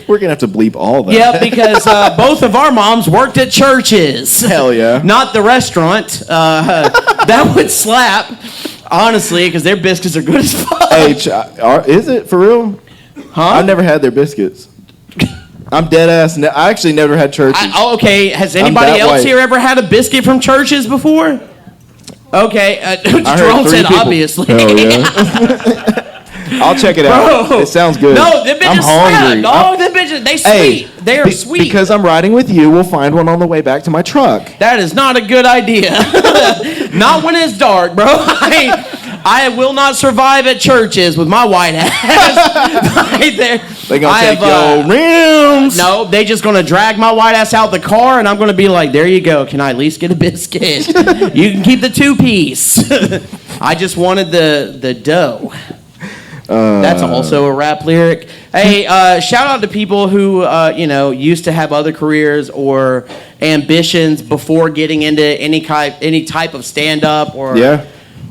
We're going to have to bleep all that. Yeah, because both of our moms worked at churches. Hell yeah. Not the restaurant. That would slap, honestly, because their biscuits are good as fuck. Hey, is it for real? Huh? I've never had their biscuits. I'm dead ass. I actually never had churches. Okay, has anybody else here ever had a biscuit from churches before? Okay, Jerome said people. obviously. Hell yeah. I'll check it out. Bro. It sounds good. No, them bitches I'm hungry. slap, dog. Them bitches, they sweet. They are sweet. Because I'm riding with you, we'll find one on the way back to my truck. That is not a good idea. Not when it's dark, bro. I will not survive at churches with my white ass right there. They gonna take your rims. No, they just gonna drag my white ass out the car, and I'm gonna be like, "There you go. Can I at least get a biscuit? You can keep the 2-piece." I just wanted the dough. That's also a rap lyric. Hey, shout out to people who used to have other careers or ambitions before getting into any type of stand-up or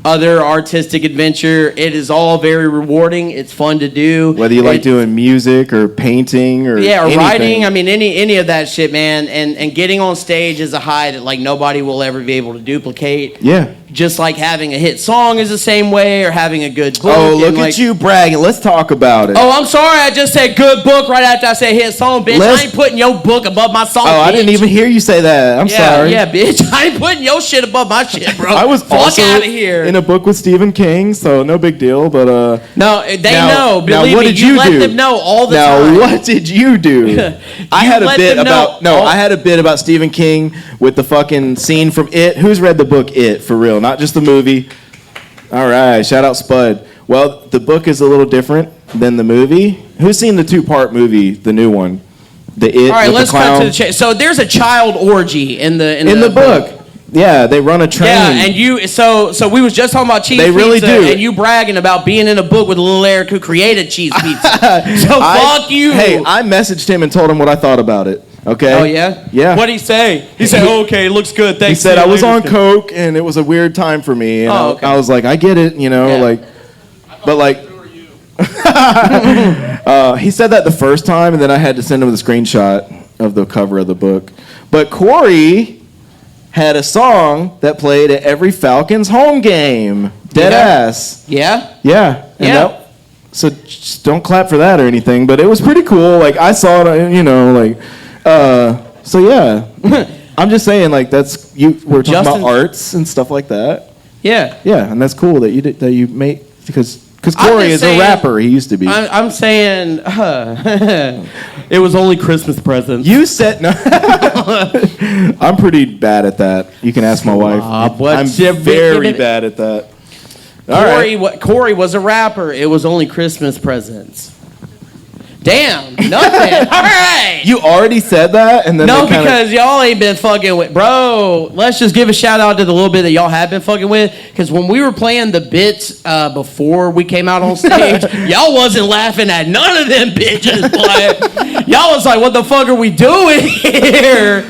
other artistic adventure. It is all very rewarding. It's fun to do. Whether you like doing music or painting or anything. Writing. I mean, any of that shit, man. And getting on stage is a high that like nobody will ever be able to duplicate. Yeah. Just like having a hit song is the same way, or having a good book. Oh, look at you bragging. Let's talk about it. Oh, I'm sorry. I just said good book right after I said hit song, bitch. I ain't putting your book above my song, Oh, bitch. I didn't even hear you say that. I'm sorry. Yeah, bitch. I ain't putting your shit above my shit, bro. I was Fuck also out of here. in a book with Stephen King, so no big deal. But no, they know. Believe what me, did you let do? them know all the time. Now, what did you do? I had a bit about I had a bit about Stephen King with the fucking scene from It. Who's read the book It for real? Not just the movie. All right, shout out Spud. Well, the book is a little different than the movie. Who's seen the 2-part movie, the new one? The It. All right, with let's the clown? cut to the so there's a child orgy in the book. Yeah, they run a train. Yeah, and you so we was just talking about cheese They pizza, really do. and you bragging about being in a book with Lil Eric who created cheese pizza. So fuck you. Hey, I messaged him and told him what I thought about it. Okay. Oh yeah. Yeah. What'd he say? He said, "Okay, looks good. Thanks." He said see I you was later." on coke and it was a weird time for me. And Oh, okay. I was like, I get it, like, but like, he said that the first time, and then I had to send him the screenshot of the cover of the book. But Corey had a song that played at every Falcons home game. Dead ass. Yeah. Yeah. And Yeah. so just don't clap for that or anything, but it was pretty cool. Like I saw it, so yeah. I'm just saying, like we're talking about arts and stuff like that. Yeah. Yeah, and that's cool that you made because I'm Corey just is a saying- rapper. He used to be. I'm saying it was only Christmas presents. You said no. I'm pretty bad at that. You can ask my wife. I'm very bad at that. All right. Corey was a rapper. It was only Christmas presents. Damn, nothing. All right. You already said that, and then No, they kinda- because y'all ain't been fucking with, bro. Let's just give a shout out to the little bit that y'all have been fucking with. Because when we were playing the bits before we came out on stage, y'all wasn't laughing at none of them bitches. Boy. Y'all was like, "What the fuck are we doing here?"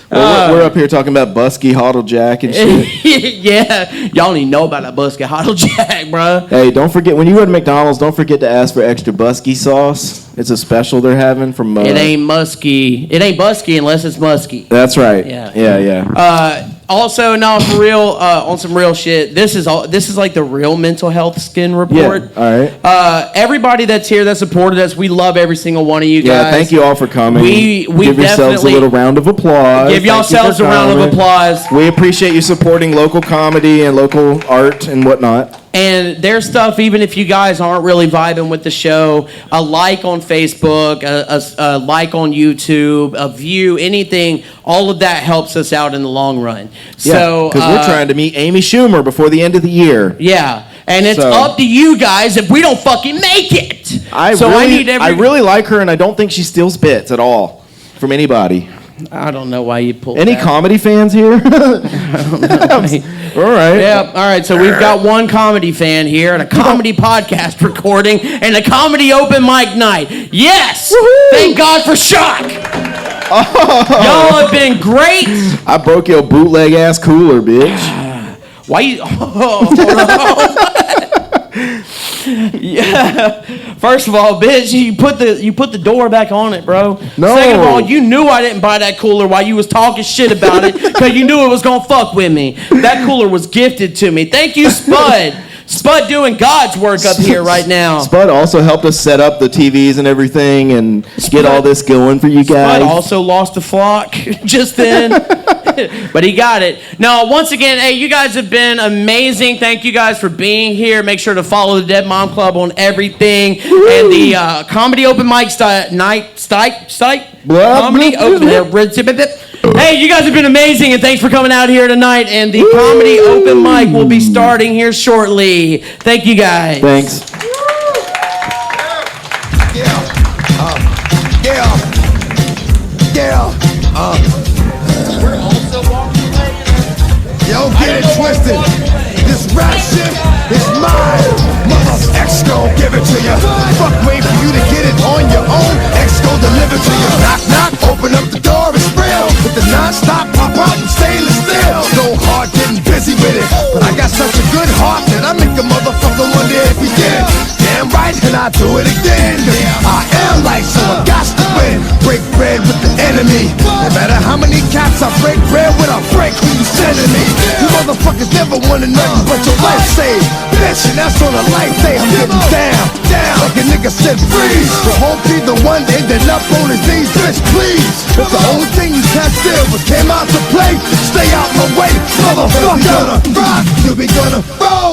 Well, we're up here talking about Busky, Hoddle Jack, and shit. Yeah, y'all don't even know about that Busky Hoddle Jack, bro. Hey, don't forget when you go to McDonald's, don't forget to ask for extra Busky sauce. It's a special they're having from. It ain't musky. It ain't busky unless it's musky. That's right. Yeah. Yeah. Also, no, for real, on some real shit. This is like the real mental health skin report. Yeah, all right. Everybody that's here that supported us, we love every single one of you guys. Yeah, thank you all for coming. We give yourselves a definitely- little round of applause. Give Thank you yourselves for a round of coming. applause. We appreciate you supporting local comedy and local art and whatnot. And there's stuff, even if you guys aren't really vibing with the show, a like on Facebook, a like on YouTube, a view, anything, all of that helps us out in the long run. So, because we're trying to meet Amy Schumer before the end of the year. Yeah, and it's So- up to you guys if we don't fucking make it. I really like her, and I don't think she steals bits at all from anybody. I don't know why you pulled Any that. comedy fans here? All right. Yeah, all right, so we've got one comedy fan here and a comedy podcast recording and a comedy open mic night. Yes! Woohoo! Thank God for Shock! Y'all have been great. I broke your bootleg ass cooler, bitch. Why you... Yeah. First of all, bitch, you put the door back on it, bro. No. Second of all, you knew I didn't buy that cooler while you was talking shit about it because you knew it was gonna fuck with me. That cooler was gifted to me. Thank you, Spud. Spud doing God's work up here right now. Spud also helped us set up the TVs and everything and get all this going for you guys. Spud also lost a flock just then. But he got it. No, once again, hey, you guys have been amazing. Thank you guys for being here. Make sure to follow the Dead Mom Club on everything. Woo! And the comedy open mic night comedy open. Hey, you guys have been amazing, and thanks for coming out here tonight. And the comedy open mic will be starting here shortly. Thank you guys. Thanks. Yo, get it twisted. This rap shit is mine. Mother's X gon' give it to you. Fuck, wait for you to get it on your own. X gon' deliver to you. Knock, knock, open up the door, it's real. With the non-stop pop out and stainless steel. Go hard, getting busy with it. But I got such a good heart that I make a motherfucker wonder if he did. Damn right, and I do it again. I am like, so I got to win. Break bread with the enemy. No matter how many cats I break bread with, I break who you sending me. You motherfuckers never wanted nothing but your life saved. Bitch, and that's on a life day. I'm getting down, like a nigga said freeze. So hope be the one ended up on his knees, bitch, please. If the only thing you can't steal was came out to play, stay out my way, motherfucker. Gonna rock, you be gonna roll.